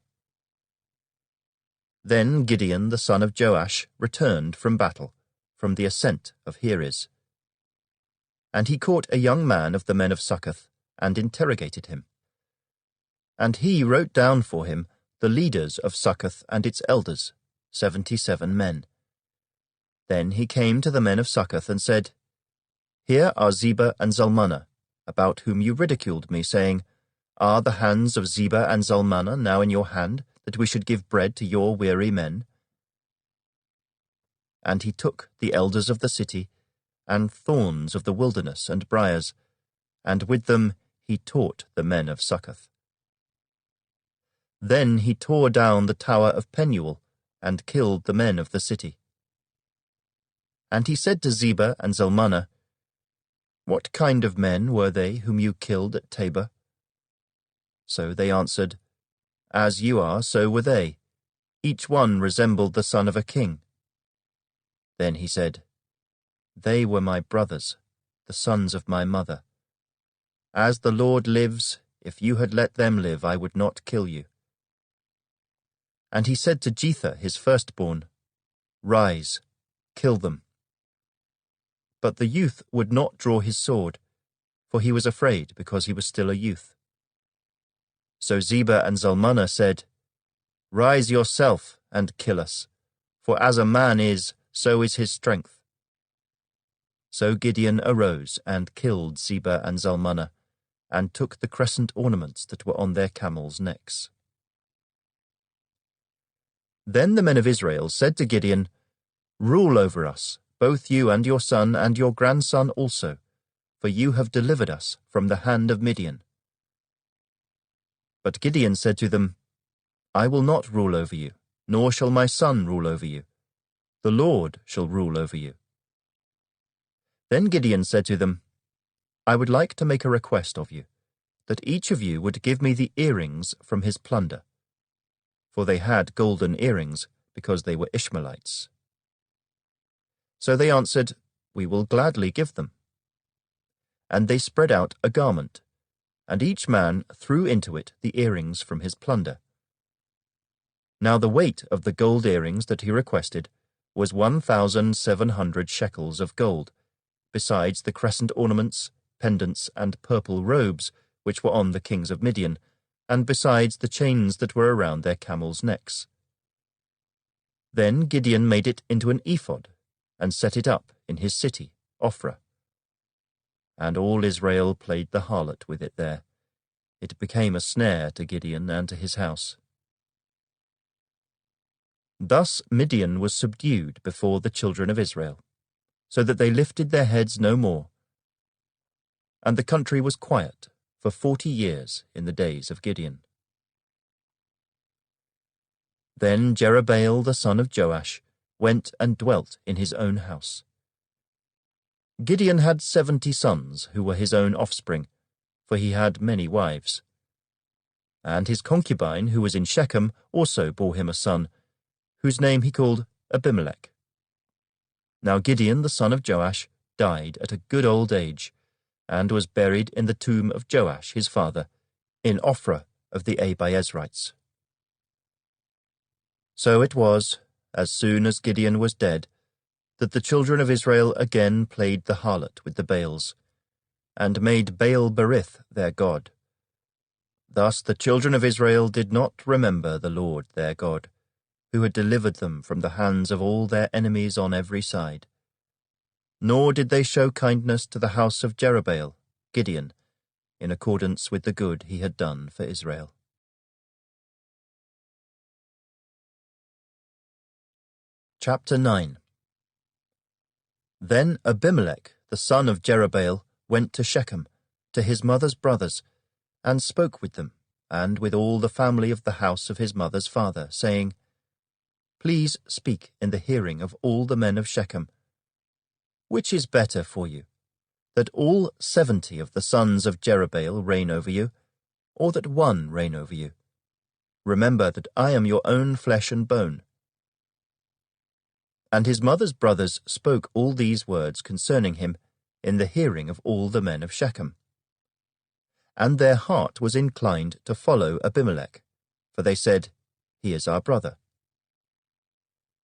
Then Gideon the son of Joash returned from battle, from the ascent of Heres. And he caught a young man of the men of Succoth, and interrogated him. And he wrote down for him the leaders of Succoth and its elders, 77 men. Then he came to the men of Succoth and said, "Here are Zebah and Zalmunna, about whom you ridiculed me, saying, 'Are the hands of Zebah and Zalmunna now in your hand, that we should give bread to your weary men?'" And he took the elders of the city, and thorns of the wilderness and briars, and with them he taught the men of Succoth. Then he tore down the tower of Penuel, and killed the men of the city. And he said to Zebah and Zalmunna, "What kind of men were they whom you killed at Tabor?" So they answered, "As you are, so were they. Each one resembled the son of a king." Then he said, They were my brothers, the sons of my mother. As the Lord lives, if you had let them live, I would not kill you. And he said to Jether, his firstborn, Rise, kill them. But the youth would not draw his sword, for he was afraid because he was still a youth. So Zebah and Zalmunna said, Rise yourself and kill us, for as a man is, so is his strength. So Gideon arose and killed Zebah and Zalmunna, and took the crescent ornaments that were on their camels' necks. Then the men of Israel said to Gideon, Rule over us, both you and your son and your grandson also, for you have delivered us from the hand of Midian. But Gideon said to them, I will not rule over you, nor shall my son rule over you. The Lord shall rule over you. Then Gideon said to them, I would like to make a request of you, that each of you would give me the earrings from his plunder. For they had golden earrings, because they were Ishmaelites. So they answered, We will gladly give them. And they spread out a garment, and each man threw into it the earrings from his plunder. Now the weight of the gold earrings that he requested was 1,700 shekels of gold, besides the crescent ornaments, pendants, and purple robes which were on the kings of Midian, and besides the chains that were around their camels' necks. Then Gideon made it into an ephod, and set it up in his city, Ophrah. And all Israel played the harlot with it there. It became a snare to Gideon and to his house. Thus Midian was subdued before the children of Israel, so that they lifted their heads no more. And the country was quiet for 40 years in the days of Gideon. Then Jerubbaal the son of Joash went and dwelt in his own house. Gideon had 70 sons who were his own offspring, for he had many wives. And his concubine, who was in Shechem, also bore him a son, whose name he called Abimelech. Now Gideon the son of Joash died at a good old age, and was buried in the tomb of Joash his father, in Ophrah of the Abiezrites. So it was, as soon as Gideon was dead, that the children of Israel again played the harlot with the Baals, and made Baal-berith their god. Thus the children of Israel did not remember the Lord their God, who had delivered them from the hands of all their enemies on every side. Nor did they show kindness to the house of Jerubbaal, Gideon, in accordance with the good he had done for Israel. Chapter 9. Then Abimelech, the son of Jerubbaal, went to Shechem, to his mother's brothers, and spoke with them, and with all the family of the house of his mother's father, saying, Please speak in the hearing of all the men of Shechem. Which is better for you, that all 70 of the sons of Jerubbaal reign over you, or that one reign over you? Remember that I am your own flesh and bone. And his mother's brothers spoke all these words concerning him in the hearing of all the men of Shechem. And their heart was inclined to follow Abimelech, for they said, He is our brother.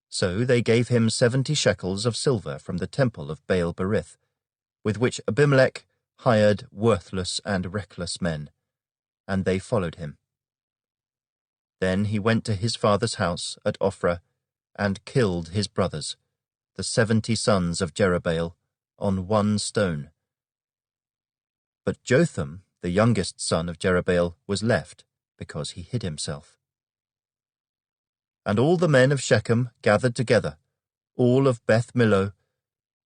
So they gave him 70 shekels of silver from the temple of Baal-berith, with which Abimelech hired worthless and reckless men, and they followed him. Then he went to his father's house at Ophrah, and killed his brothers, the 70 sons of Jerubbaal, on one stone. But Jotham, the youngest son of Jerubbaal, was left, because he hid himself. And all the men of Shechem gathered together, all of Beth Millo,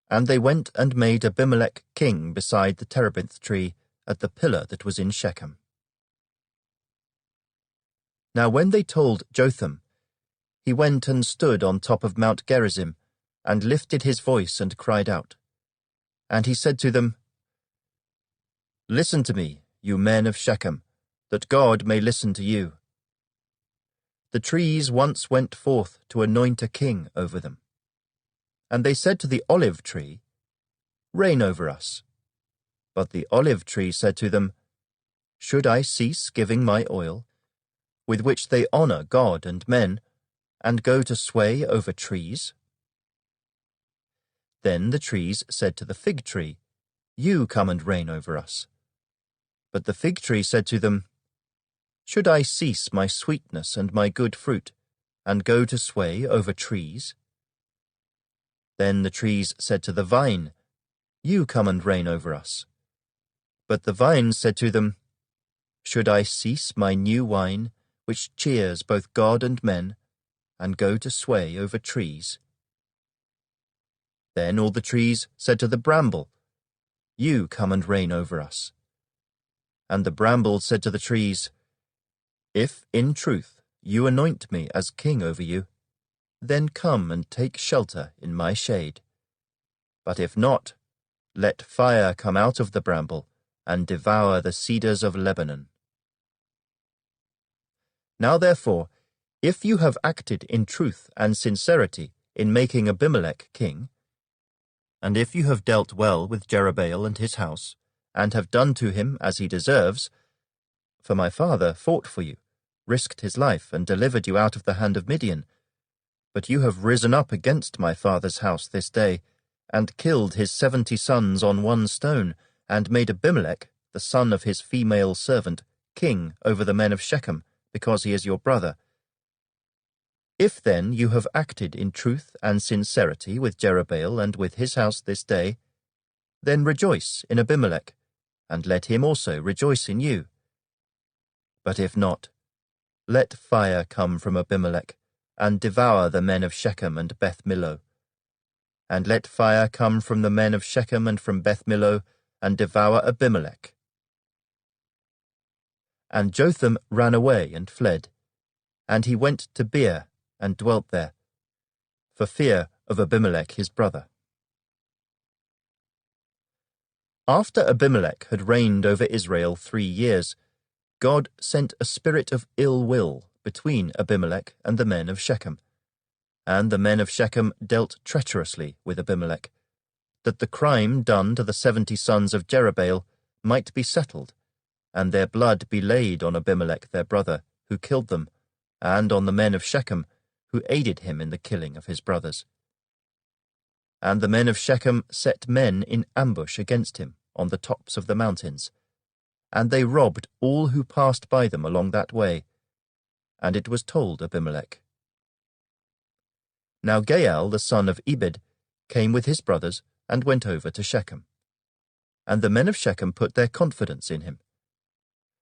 and they went and made Abimelech king beside the terebinth tree at the pillar that was in Shechem. Now when they told Jotham, he went and stood on top of Mount Gerizim, and lifted his voice and cried out. And he said to them, Listen to me, you men of Shechem, that God may listen to you. The trees once went forth to anoint a king over them. And they said to the olive tree, "Reign over us." But the olive tree said to them, "Should I cease giving my oil, with which they honor God and men, and go to sway over trees?" Then the trees said to the fig tree, "You come and reign over us." But the fig tree said to them, "Should I cease my sweetness and my good fruit, and go to sway over trees?" Then the trees said to the vine, "You come and reign over us." But the vine said to them, "Should I cease my new wine, which cheers both God and men, and go to sway over trees?" Then all the trees said to the bramble, "You come and reign over us." And the bramble said to the trees, "If in truth you anoint me as king over you, then come and take shelter in my shade. But if not, let fire come out of the bramble and devour the cedars of Lebanon." Now therefore, if you have acted in truth and sincerity in making Abimelech king, and if you have dealt well with Jerubbaal and his house, and have done to him as he deserves, for my father fought for you, risked his life, and delivered you out of the hand of Midian, but you have risen up against my father's house this day, and killed his 70 sons on one stone, and made Abimelech, the son of his female servant, king over the men of Shechem, because he is your brother. If then you have acted in truth and sincerity with Jerubbaal and with his house this day, then rejoice in Abimelech, and let him also rejoice in you. But if not, let fire come from Abimelech, and devour the men of Shechem and Beth Millo. And let fire come from the men of Shechem and from Beth Millo, and devour Abimelech. And Jotham ran away and fled, and he went to Beer and dwelt there, for fear of Abimelech his brother. After Abimelech had reigned over Israel 3 years, God sent a spirit of ill will between Abimelech and the men of Shechem. And the men of Shechem dealt treacherously with Abimelech, that the crime done to the 70 sons of Jerubbaal might be settled, and their blood be laid on Abimelech their brother, who killed them, and on the men of Shechem, who aided him in the killing of his brothers. And the men of Shechem set men in ambush against him on the tops of the mountains, and they robbed all who passed by them along that way. And it was told Abimelech. Now Gaal the son of Ebed came with his brothers and went over to Shechem. And the men of Shechem put their confidence in him.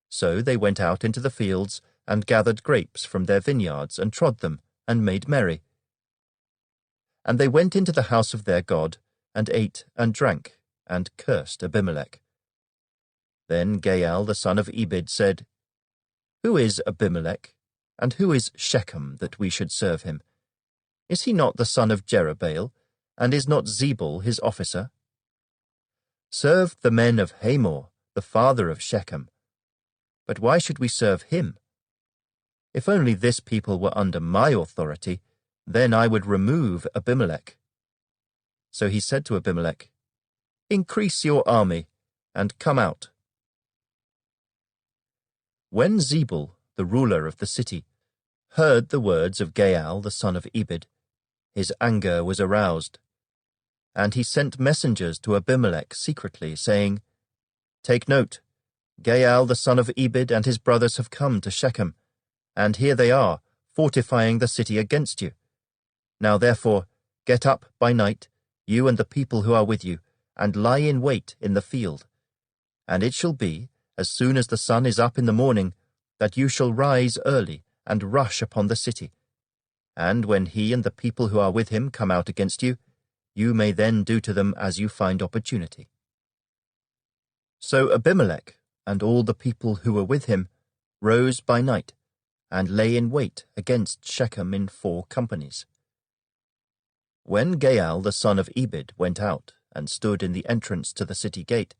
So they went out into the fields and gathered grapes from their vineyards and trod them and made merry. And they went into the house of their God and ate and drank and cursed Abimelech. Then Gaal the son of Ebed said, "Who is Abimelech, and who is Shechem that we should serve him? Is he not the son of Jerubbaal, and is not Zebul his officer? Serve the men of Hamor, the father of Shechem. But why should we serve him? If only this people were under my authority, then I would remove Abimelech." So he said to Abimelech, "Increase your army, and come out." When Zebul, the ruler of the city, heard the words of Gaal the son of Ebed, his anger was aroused. And he sent messengers to Abimelech secretly, saying, "Take note, Gaal the son of Ebed and his brothers have come to Shechem, and here they are, fortifying the city against you. Now therefore, get up by night, you and the people who are with you, and lie in wait in the field. And it shall be, as soon as the sun is up in the morning, that you shall rise early and rush upon the city. And when he and the people who are with him come out against you, you may then do to them as you find opportunity." So Abimelech and all the people who were with him rose by night and lay in wait against Shechem in 4 companies. When Gaal the son of Ebed went out and stood in the entrance to the city gate,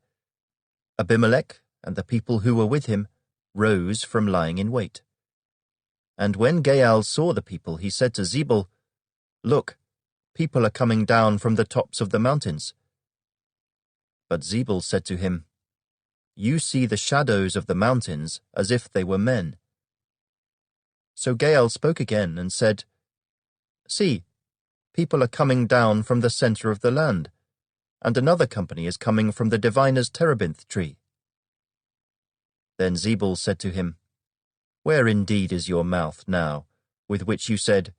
Abimelech and the people who were with him rose from lying in wait. And when Gaal saw the people, he said to Zebul, "Look, people are coming down from the tops of the mountains." But Zebul said to him, "You see the shadows of the mountains as if they were men." So Gaal spoke again and said, "See, people are coming down from the center of the land, and another company is coming from the diviner's terebinth tree." Then Zebul said to him, "Where indeed is your mouth now, with which you said,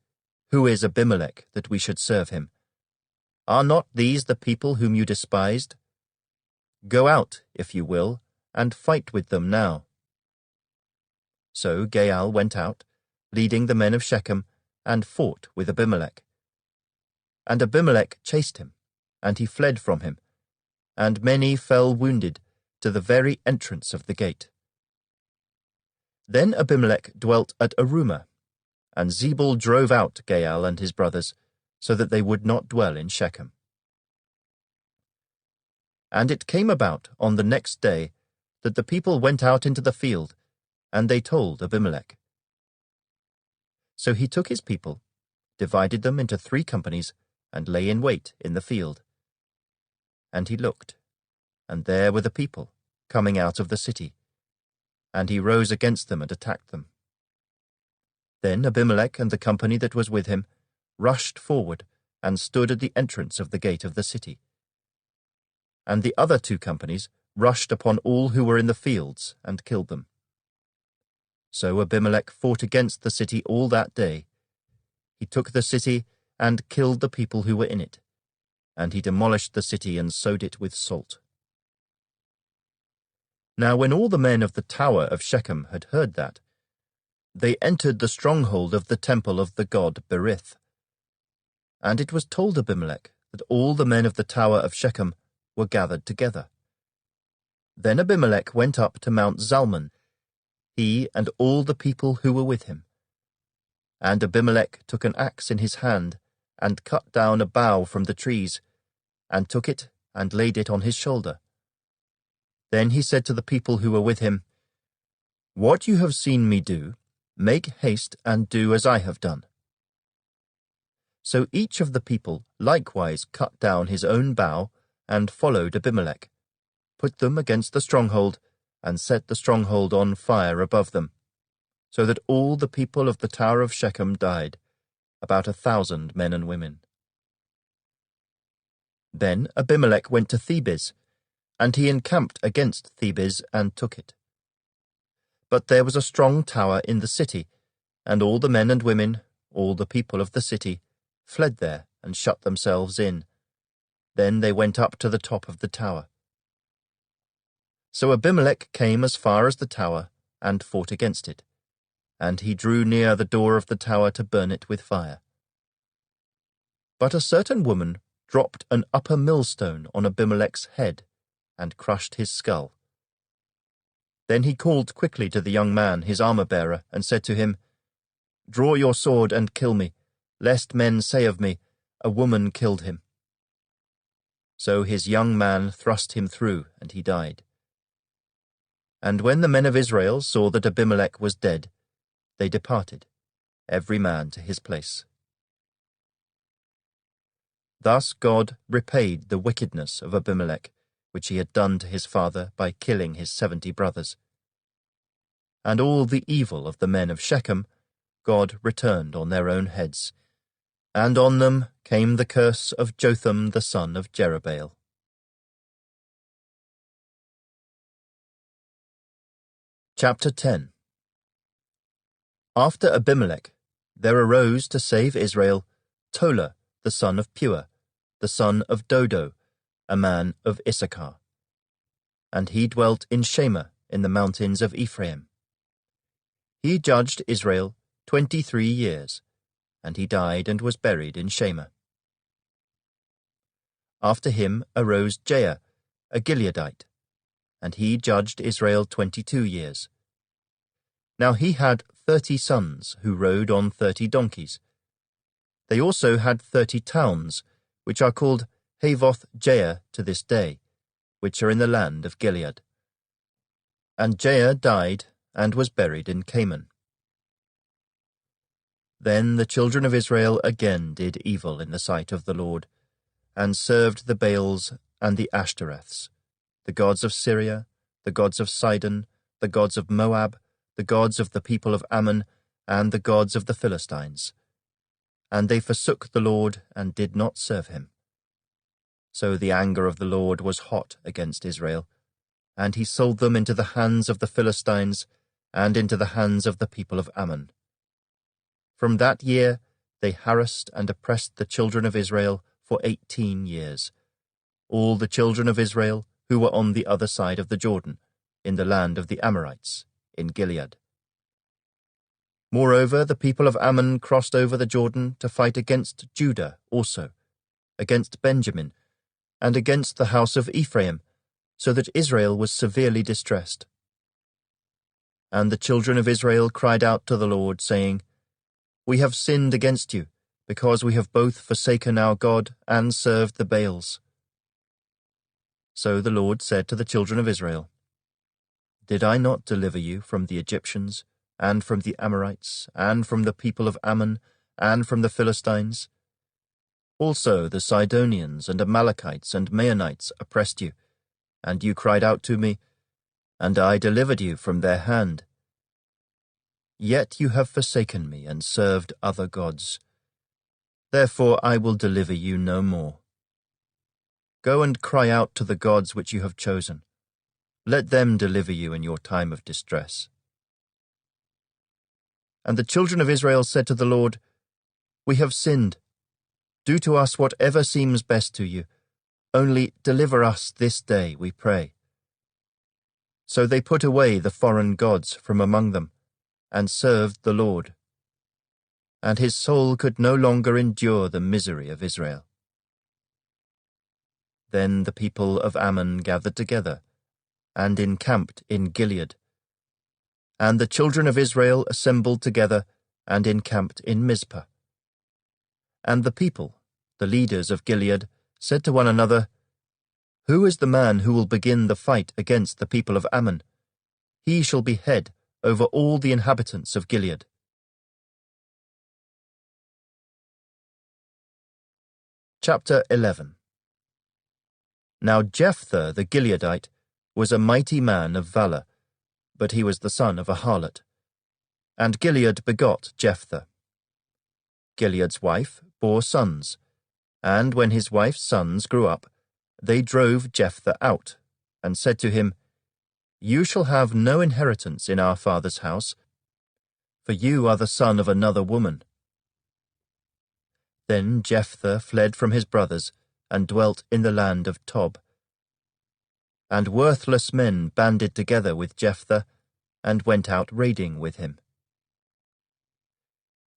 'Who is Abimelech, that we should serve him?' Are not these the people whom you despised? Go out, if you will, and fight with them now." So Gaal went out, leading the men of Shechem, and fought with Abimelech. And Abimelech chased him, and he fled from him, and many fell wounded to the very entrance of the gate. Then Abimelech dwelt at Arumah, and Zebul drove out Gaal and his brothers, so that they would not dwell in Shechem. And it came about on the next day that the people went out into the field, and they told Abimelech. So he took his people, divided them into 3 companies, and lay in wait in the field. And he looked, and there were the people coming out of the city, and he rose against them and attacked them. Then Abimelech and the company that was with him rushed forward and stood at the entrance of the gate of the city. And the other 2 companies rushed upon all who were in the fields and killed them. So Abimelech fought against the city all that day. He took the city and killed the people who were in it, and he demolished the city and sowed it with salt. Now when all the men of the tower of Shechem had heard that, they entered the stronghold of the temple of the god Berith. And it was told Abimelech that all the men of the tower of Shechem were gathered together. Then Abimelech went up to Mount Zalmon, he and all the people who were with him. And Abimelech took an axe in his hand, and cut down a bough from the trees, and took it and laid it on his shoulder. Then he said to the people who were with him, "What you have seen me do, make haste and do as I have done." So each of the people likewise cut down his own bough and followed Abimelech, put them against the stronghold, and set the stronghold on fire above them, so that all the people of the tower of Shechem died, about 1,000 men and women. Then Abimelech went to Thebez, and he encamped against Thebez and took it. But there was a strong tower in the city, and all the men and women, all the people of the city, fled there and shut themselves in. Then they went up to the top of the tower. So Abimelech came as far as the tower and fought against it, and he drew near the door of the tower to burn it with fire. But a certain woman dropped an upper millstone on Abimelech's head and crushed his skull. Then he called quickly to the young man, his armor-bearer, and said to him, "Draw your sword and kill me, lest men say of me, 'A woman killed him.'" So his young man thrust him through, and he died. And when the men of Israel saw that Abimelech was dead, they departed, every man to his place. Thus God repaid the wickedness of Abimelech, which he had done to his father by killing his 70 brothers. And all the evil of the men of Shechem God returned on their own heads, and on them came the curse of Jotham the son of Jerubbaal. Chapter 10. After Abimelech, there arose to save Israel Tola the son of Pua, the son of Dodo, a man of Issachar. And he dwelt in Shema in the mountains of Ephraim. He judged Israel 23 years, and he died and was buried in Shema. After him arose Jair, a Gileadite, and he judged Israel 22 years. Now he had 30 sons who rode on 30 donkeys. They also had 30 towns, which are called Havoth Jair to this day, which are in the land of Gilead. And Jair died and was buried in Canaan. Then the children of Israel again did evil in the sight of the Lord, and served the Baals and the Ashtoreths, the gods of Syria, the gods of Sidon, the gods of Moab, the gods of the people of Ammon, and the gods of the Philistines. And they forsook the Lord and did not serve him. So the anger of the Lord was hot against Israel, and he sold them into the hands of the Philistines and into the hands of the people of Ammon. From that year they harassed and oppressed the children of Israel for 18 years, all the children of Israel who were on the other side of the Jordan, in the land of the Amorites, in Gilead. Moreover, the people of Ammon crossed over the Jordan to fight against Judah also, against Benjamin, and against the house of Ephraim, so that Israel was severely distressed. And the children of Israel cried out to the Lord, saying, We have sinned against you, because we have both forsaken our God and served the Baals. So the Lord said to the children of Israel, Did I not deliver you from the Egyptians, and from the Amorites, and from the people of Ammon, and from the Philistines? Also the Sidonians and Amalekites and Maonites oppressed you, and you cried out to me, and I delivered you from their hand. Yet you have forsaken me and served other gods. Therefore I will deliver you no more. Go and cry out to the gods which you have chosen. Let them deliver you in your time of distress. And the children of Israel said to the Lord, We have sinned. Do to us whatever seems best to you. Only deliver us this day, we pray. So they put away the foreign gods from among them, and served the Lord. And his soul could no longer endure the misery of Israel. Then the people of Ammon gathered together, and encamped in Gilead. And the children of Israel assembled together, and encamped in Mizpah. And the people, the leaders of Gilead, said to one another, Who is the man who will begin the fight against the people of Ammon? He shall be head over all the inhabitants of Gilead. Chapter 11. Now Jephthah the Gileadite was a mighty man of valour, but he was the son of a harlot. And Gilead begot Jephthah. Gilead's wife bore sons, and when his wife's sons grew up, they drove Jephthah out, and said to him, You shall have no inheritance in our father's house, for you are the son of another woman. Then Jephthah fled from his brothers, and dwelt in the land of Tob. And worthless men banded together with Jephthah, and went out raiding with him.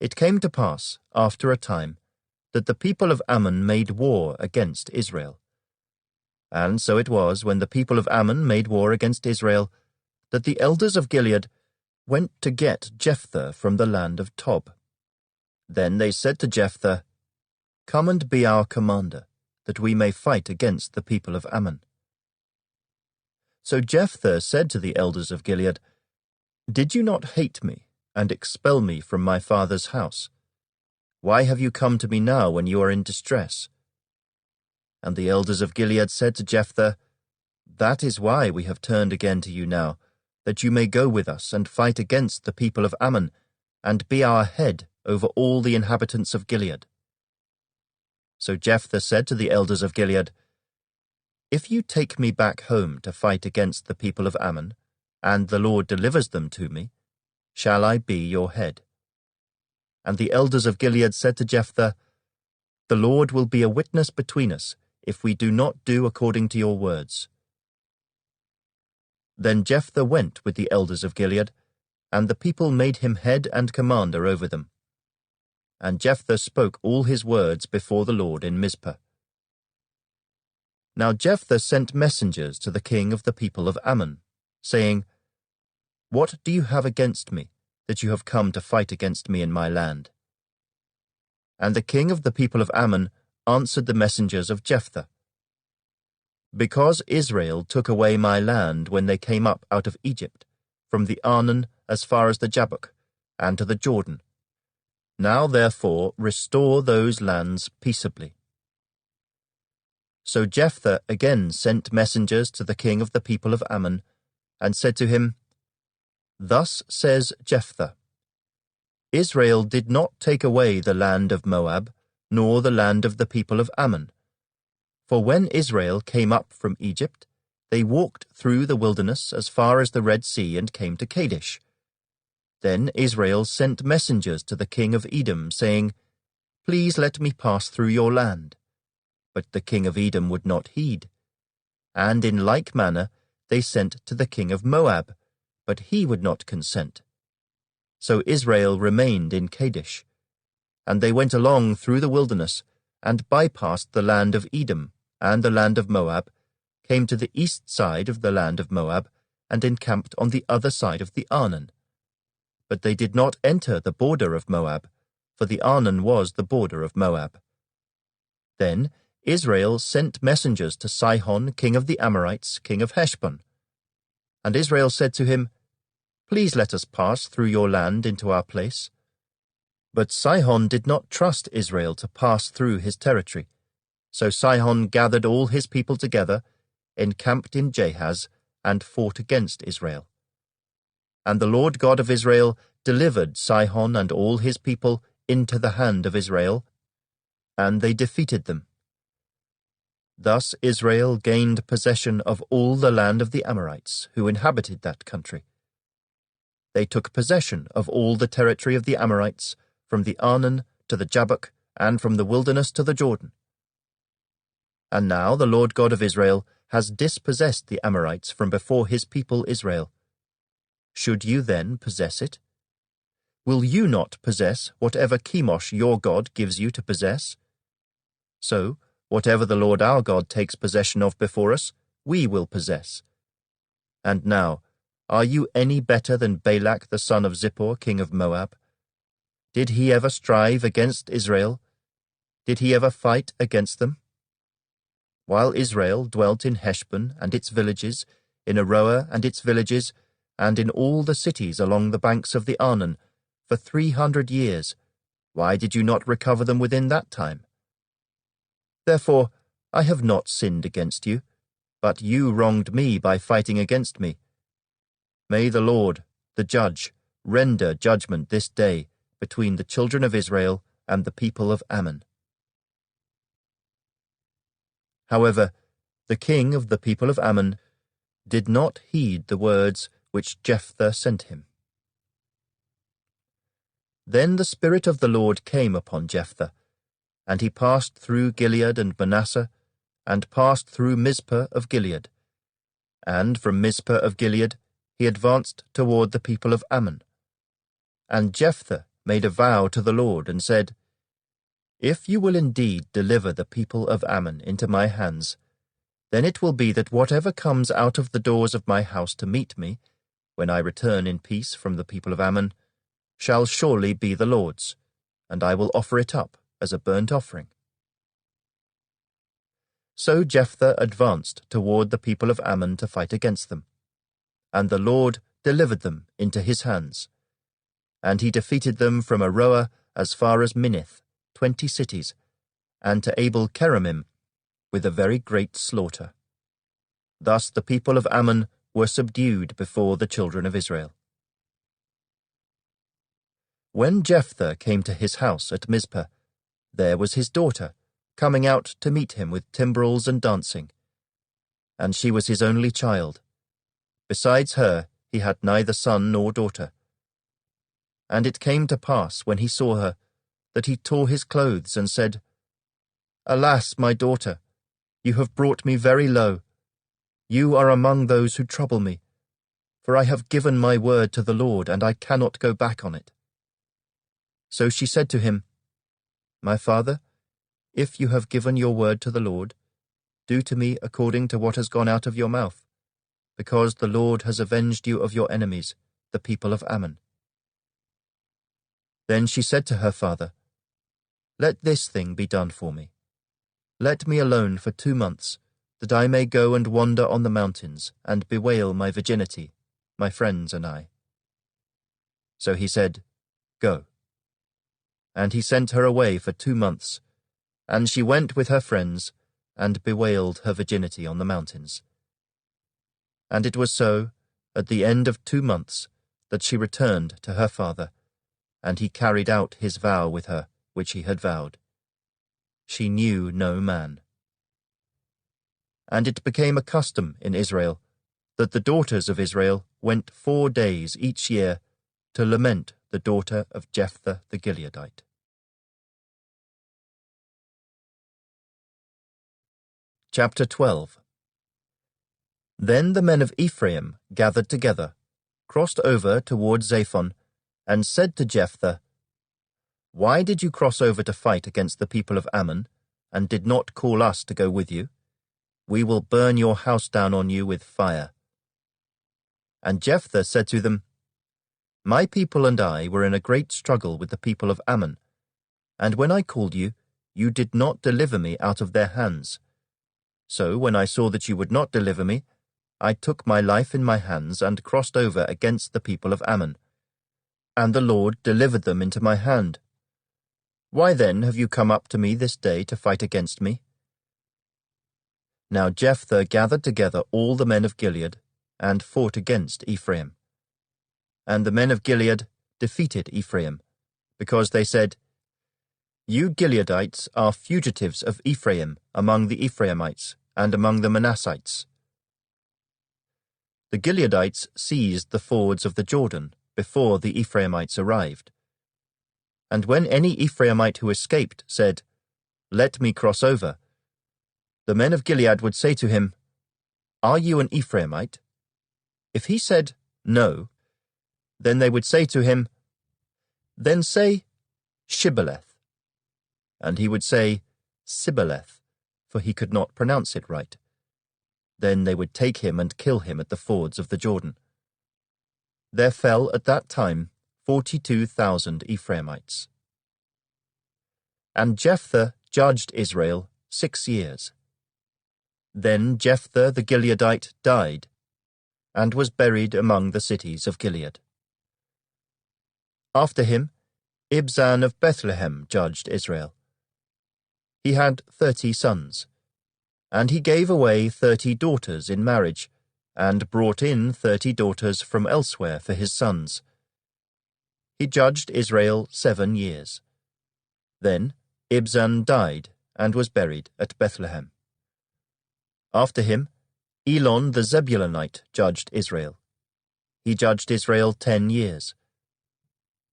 It came to pass, after a time, that the people of Ammon made war against Israel. And so it was, when the people of Ammon made war against Israel, that the elders of Gilead went to get Jephthah from the land of Tob. Then they said to Jephthah, Come and be our commander, that we may fight against the people of Ammon. So Jephthah said to the elders of Gilead, Did you not hate me, and expel me from my father's house? Why have you come to me now when you are in distress? And the elders of Gilead said to Jephthah, That is why we have turned again to you now, that you may go with us and fight against the people of Ammon, and be our head over all the inhabitants of Gilead. So Jephthah said to the elders of Gilead, If you take me back home to fight against the people of Ammon, and the Lord delivers them to me, shall I be your head? And the elders of Gilead said to Jephthah, The Lord will be a witness between us, if we do not do according to your words. Then Jephthah went with the elders of Gilead, and the people made him head and commander over them. And Jephthah spoke all his words before the Lord in Mizpah. Now Jephthah sent messengers to the king of the people of Ammon, saying, What do you have against me, that you have come to fight against me in my land? And the king of the people of Ammon answered the messengers of Jephthah, Because Israel took away my land when they came up out of Egypt, from the Arnon as far as the Jabbok, and to the Jordan. Now therefore restore those lands peaceably. So Jephthah again sent messengers to the king of the people of Ammon, and said to him, Thus says Jephthah, Israel did not take away the land of Moab, nor the land of the people of Ammon. For when Israel came up from Egypt, they walked through the wilderness as far as the Red Sea and came to Kadesh. Then Israel sent messengers to the king of Edom, saying, Please let me pass through your land. But the king of Edom would not heed. And in like manner they sent to the king of Moab, but he would not consent. So Israel remained in Kadesh. And they went along through the wilderness, and bypassed the land of Edom and the land of Moab, came to the east side of the land of Moab, and encamped on the other side of the Arnon. But they did not enter the border of Moab, for the Arnon was the border of Moab. Then Israel sent messengers to Sihon, king of the Amorites, king of Heshbon. And Israel said to him, Please let us pass through your land into our place. But Sihon did not trust Israel to pass through his territory. So Sihon gathered all his people together, encamped in Jahaz, and fought against Israel. And the Lord God of Israel delivered Sihon and all his people into the hand of Israel, and they defeated them. Thus Israel gained possession of all the land of the Amorites, who inhabited that country. They took possession of all the territory of the Amorites, from the Arnon to the Jabbok, and from the wilderness to the Jordan. And now the Lord God of Israel has dispossessed the Amorites from before his people Israel. Should you then possess it? Will you not possess whatever Chemosh your God gives you to possess? So, whatever the Lord our God takes possession of before us, we will possess. And now, are you any better than Balak the son of Zippor, king of Moab? Did he ever strive against Israel? Did he ever fight against them? While Israel dwelt in Heshbon and its villages, in Aroer and its villages, and in all the cities along the banks of the Arnon, for 300 years, why did you not recover them within that time? Therefore, I have not sinned against you, but you wronged me by fighting against me. May the Lord, the judge, render judgment this day between the children of Israel and the people of Ammon. However, the king of the people of Ammon did not heed the words which Jephthah sent him. Then the Spirit of the Lord came upon Jephthah, and he passed through Gilead and Manasseh, and passed through Mizpah of Gilead. And from Mizpah of Gilead he advanced toward the people of Ammon. And Jephthah made a vow to the Lord, and said, If you will indeed deliver the people of Ammon into my hands, then it will be that whatever comes out of the doors of my house to meet me, when I return in peace from the people of Ammon, shall surely be the Lord's, and I will offer it up as a burnt offering. So Jephthah advanced toward the people of Ammon to fight against them, and the Lord delivered them into his hands. And he defeated them from Aroer as far as Minnith, 20 cities, and to Abel-keramim, with a very great slaughter. Thus the people of Ammon were subdued before the children of Israel. When Jephthah came to his house at Mizpah, there was his daughter, coming out to meet him with timbrels and dancing. And she was his only child. Besides her, he had neither son nor daughter. And it came to pass, when he saw her, that he tore his clothes and said, Alas, my daughter, you have brought me very low. You are among those who trouble me, for I have given my word to the Lord, and I cannot go back on it. So she said to him, My father, if you have given your word to the Lord, do to me according to what has gone out of your mouth, because the Lord has avenged you of your enemies, the people of Ammon. Then she said to her father, Let this thing be done for me. Let me alone for 2 months, that I may go and wander on the mountains, and bewail my virginity, my friends and I. So he said, Go. And he sent her away for 2 months, and she went with her friends, and bewailed her virginity on the mountains. And it was so, at the end of 2 months, that she returned to her father, and he carried out his vow with her, which he had vowed. She knew no man. And it became a custom in Israel that the daughters of Israel went 4 days each year to lament the daughter of Jephthah the Gileadite. Chapter 12. Then the men of Ephraim gathered together, crossed over toward Zaphon, and said to Jephthah, "Why did you cross over to fight against the people of Ammon, and did not call us to go with you? We will burn your house down on you with fire." And Jephthah said to them, "My people and I were in a great struggle with the people of Ammon, and when I called you, you did not deliver me out of their hands. So when I saw that you would not deliver me, I took my life in my hands and crossed over against the people of Ammon. And the Lord delivered them into my hand. Why then have you come up to me this day to fight against me?" Now Jephthah gathered together all the men of Gilead and fought against Ephraim. And the men of Gilead defeated Ephraim, because they said, "You Gileadites are fugitives of Ephraim among the Ephraimites and among the Manassites." The Gileadites seized the fords of the Jordan before the Ephraimites arrived. And when any Ephraimite who escaped said, "Let me cross over," the men of Gilead would say to him, "Are you an Ephraimite?" If he said, "No," then they would say to him, "Then say, Shibboleth." And he would say, Sibboleth, for he could not pronounce it right. Then they would take him and kill him at the fords of the Jordan. There fell at that time 42,000 Ephraimites. And Jephthah judged Israel 6 years. Then Jephthah the Gileadite died, and was buried among the cities of Gilead. After him, Ibzan of Bethlehem judged Israel. He had 30 sons, and he gave away 30 daughters in marriage, and brought in 30 daughters from elsewhere for his sons. He judged Israel 7 years. Then Ibzan died, and was buried at Bethlehem. After him, Elon the Zebulunite judged Israel. He judged Israel 10 years.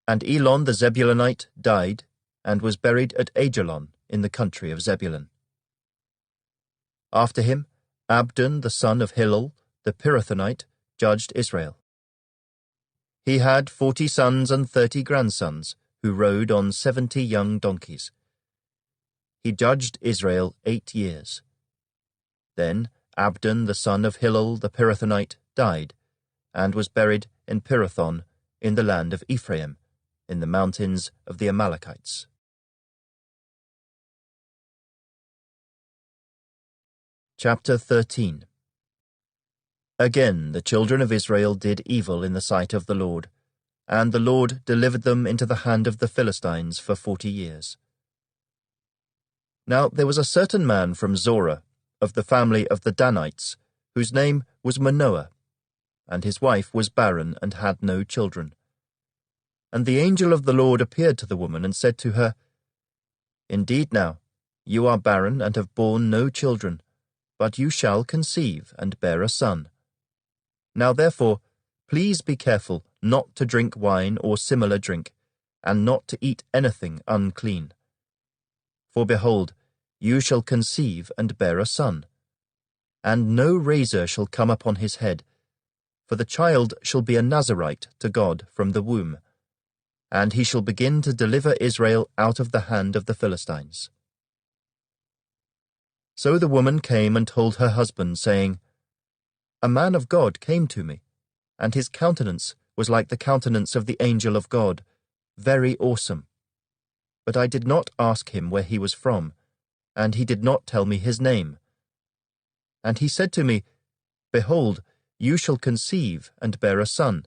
And Elon the Zebulunite died, and was buried at Ajalon in the country of Zebulun. After him, Abdon the son of Hillel, the Pirathonite, judged Israel. He had 40 sons and 30 grandsons, who rode on 70 young donkeys. He judged Israel 8 years. Then Abdon the son of Hillel the Pirathonite died, and was buried in Pirathon in the land of Ephraim, in the mountains of the Amalekites. Chapter 13. Again the children of Israel did evil in the sight of the Lord, and the Lord delivered them into the hand of the Philistines for 40 years. Now there was a certain man from Zorah, of the family of the Danites, whose name was Manoah, and his wife was barren and had no children. And the angel of the Lord appeared to the woman and said to her, "Indeed now, you are barren and have borne no children, but you shall conceive and bear a son. Now therefore, please be careful not to drink wine or similar drink, and not to eat anything unclean. For behold, you shall conceive and bear a son. And no razor shall come upon his head, for the child shall be a Nazarite to God from the womb, and he shall begin to deliver Israel out of the hand of the Philistines." So the woman came and told her husband, saying, "A man of God came to me, and his countenance was like the countenance of the angel of God, very awesome. But I did not ask him where he was from, and he did not tell me his name. And he said to me, Behold, you shall conceive and bear a son.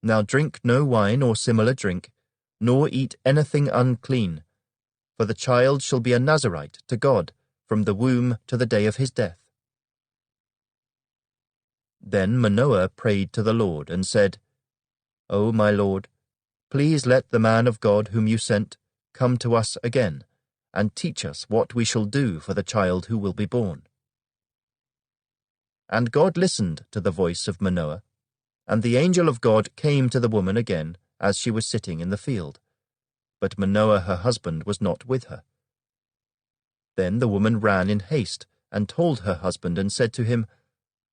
Now drink no wine or similar drink, nor eat anything unclean, for the child shall be a Nazarite to God from the womb to the day of his death. Then Manoah prayed to the Lord and said, O my Lord, please let the man of God whom you sent come to us again, and teach us what we shall do for the child who will be born. And God listened to the voice of Manoah, and the angel of God came to the woman again as she was sitting in the field. But Manoah her husband was not with her. Then the woman ran in haste and told her husband and said to him,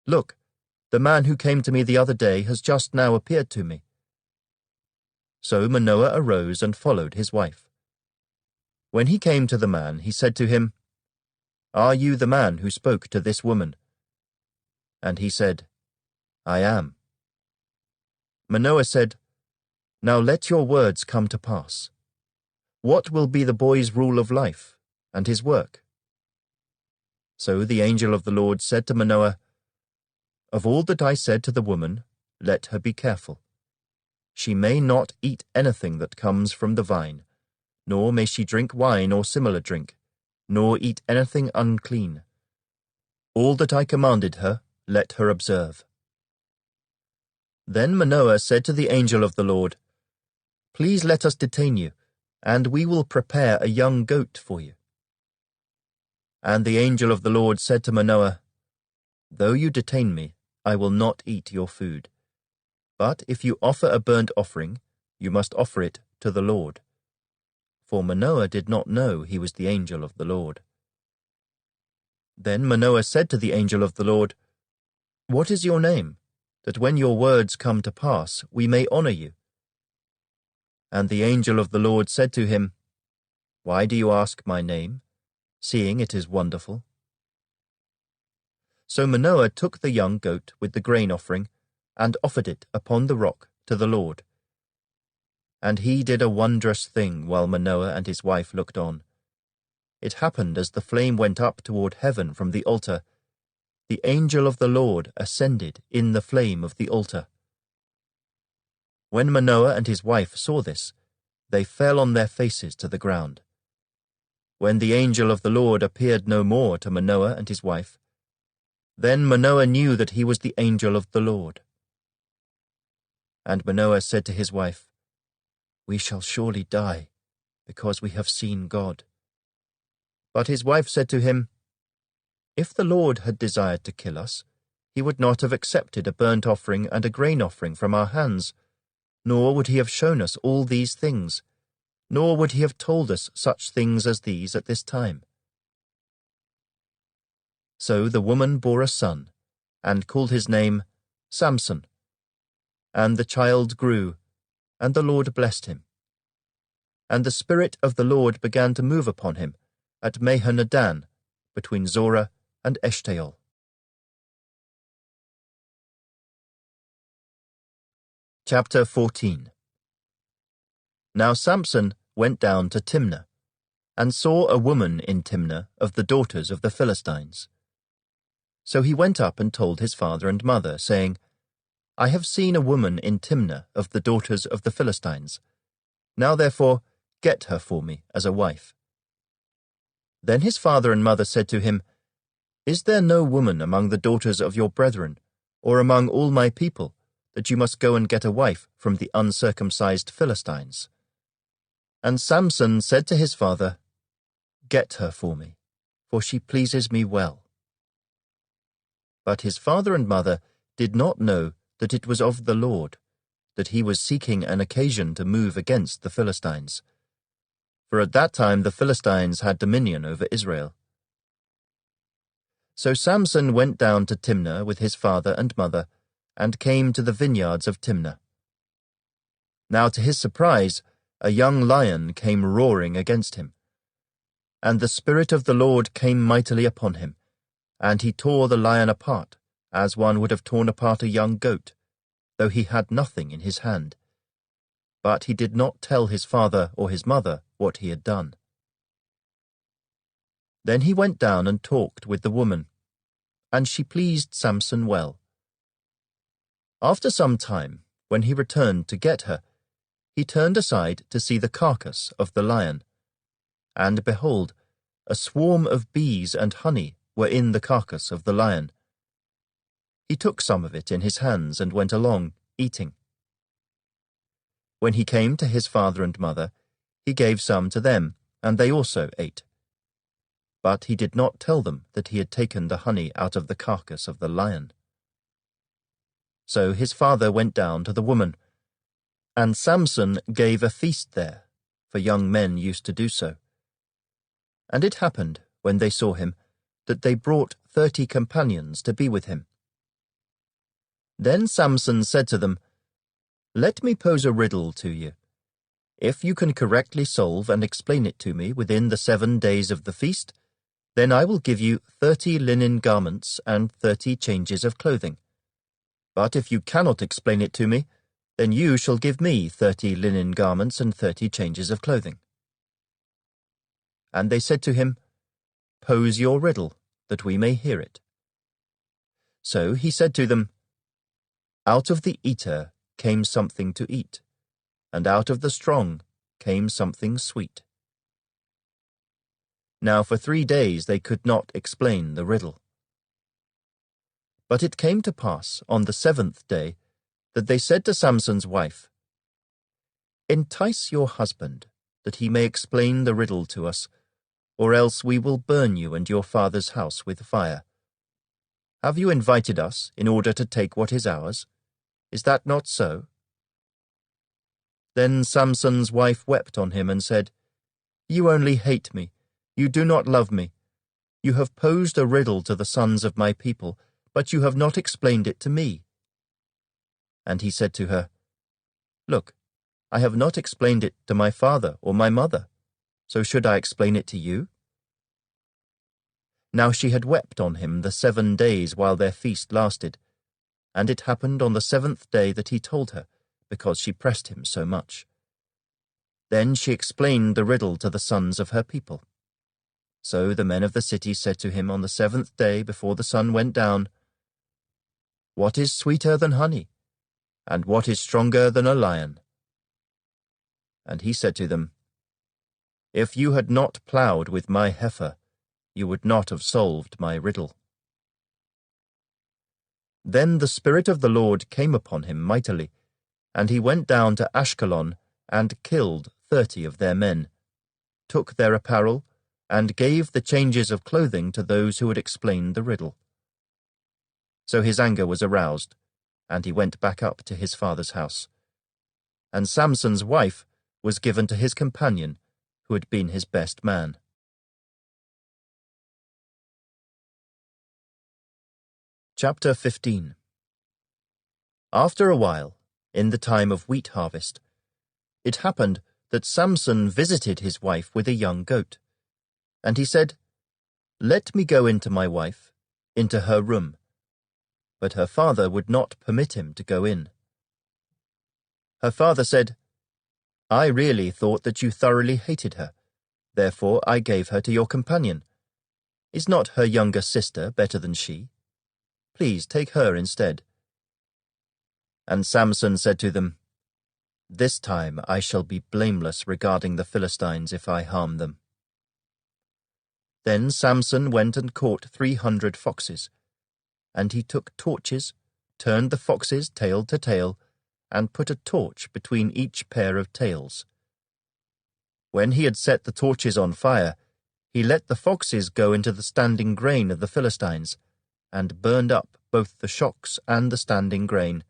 Look, the man who came to me the other day has just now appeared to me. So Manoah arose and followed his wife. When he came to the man, he said to him, Are you the man who spoke to this woman? And he said, I am. Manoah said, Now let your words come to pass. What will be the boy's rule of life and his work? So the angel of the Lord said to Manoah, Of all that I said to the woman, let her be careful. She may not eat anything that comes from the vine, nor may she drink wine or similar drink, nor eat anything unclean. All that I commanded her, let her observe. Then Manoah said to the angel of the Lord, Please let us detain you, and we will prepare a young goat for you. And the angel of the Lord said to Manoah, Though you detain me, I will not eat your food. But if you offer a burnt offering, you must offer it to the Lord. For Manoah did not know he was the angel of the Lord. Then Manoah said to the angel of the Lord, What is your name, that when your words come to pass, we may honor you? And the angel of the Lord said to him, Why do you ask my name, seeing it is wonderful? So Manoah took the young goat with the grain offering, and offered it upon the rock to the Lord. And he did a wondrous thing while Manoah and his wife looked on. It happened as the flame went up toward heaven from the altar, the angel of the Lord ascended in the flame of the altar. When Manoah and his wife saw this, they fell on their faces to the ground. When the angel of the Lord appeared no more to Manoah and his wife, then Manoah knew that he was the angel of the Lord. And Manoah said to his wife, We shall surely die, because we have seen God. But his wife said to him, If the Lord had desired to kill us, he would not have accepted a burnt offering and a grain offering from our hands, nor would he have shown us all these things, nor would he have told us such things as these at this time. So the woman bore a son, and called his name Samson. And the child grew, and the Lord blessed him. And the Spirit of the Lord began to move upon him at Mahaneh-dan, between Zorah and Eshtaol. Chapter 14. Now Samson went down to Timnah, and saw a woman in Timnah of the daughters of the Philistines. So he went up and told his father and mother, saying, I have seen a woman in Timnah of the daughters of the Philistines. Now therefore get her for me as a wife. Then his father and mother said to him, Is there no woman among the daughters of your brethren, or among all my people, that you must go and get a wife from the uncircumcised Philistines? And Samson said to his father, Get her for me, for she pleases me well. But his father and mother did not know that it was of the Lord, that he was seeking an occasion to move against the Philistines. For at that time the Philistines had dominion over Israel. So Samson went down to Timnah with his father and mother, and came to the vineyards of Timnah. Now to his surprise, a young lion came roaring against him. And the Spirit of the Lord came mightily upon him, and he tore the lion apart, as one would have torn apart a young goat, though he had nothing in his hand. But he did not tell his father or his mother what he had done. Then he went down and talked with the woman, and she pleased Samson well. After some time, when he returned to get her, he turned aside to see the carcass of the lion. And behold, a swarm of bees and honey were in the carcass of the lion. He took some of it in his hands and went along, eating. When he came to his father and mother, he gave some to them, and they also ate. But he did not tell them that he had taken the honey out of the carcass of the lion. So his father went down to the woman, and Samson gave a feast there, for young men used to do so. And it happened, when they saw him, that they brought 30 companions to be with him. Then Samson said to them, "Let me pose a riddle to you. If you can correctly solve and explain it to me within the 7 days of the feast, then I will give you 30 linen garments and 30 changes of clothing. But if you cannot explain it to me, then you shall give me 30 linen garments and 30 changes of clothing." And they said to him, "Pose your riddle, that we may hear it." So he said to them, "Out of the eater came something to eat, and out of the strong came something sweet." Now for 3 days they could not explain the riddle. But it came to pass on the 7th day that they said to Samson's wife, "Entice your husband, that he may explain the riddle to us, or else we will burn you and your father's house with fire. Have you invited us in order to take what is ours? Is that not so?" Then Samson's wife wept on him and said, "You only hate me. You do not love me. You have posed a riddle to the sons of my people, but you have not explained it to me." And he said to her, "Look, I have not explained it to my father or my mother, so should I explain it to you?" Now she had wept on him the 7 days while their feast lasted, and it happened on the 7th day that he told her, because she pressed him so much. Then she explained the riddle to the sons of her people. So the men of the city said to him on the 7th day before the sun went down, "What is sweeter than honey? And what is stronger than a lion?" And he said to them, "If you had not ploughed with my heifer, you would not have solved my riddle." Then the Spirit of the Lord came upon him mightily, and he went down to Ashkelon and killed 30 of their men, took their apparel, and gave the changes of clothing to those who had explained the riddle. So his anger was aroused, and he went back up to his father's house. And Samson's wife was given to his companion, who had been his best man. Chapter 15. After a while, in the time of wheat harvest, it happened that Samson visited his wife with a young goat. And he said, "Let me go into my wife, into her room." But her father would not permit him to go in. Her father said, "I really thought that you thoroughly hated her. Therefore I gave her to your companion. Is not her younger sister better than she? Please take her instead." And Samson said to them, "This time I shall be blameless regarding the Philistines if I harm them." Then Samson went and caught 300 foxes, and he took torches, turned the foxes tail to tail, and put a torch between each pair of tails. When he had set the torches on fire, he let the foxes go into the standing grain of the Philistines, and burned up both the shocks and the standing grain,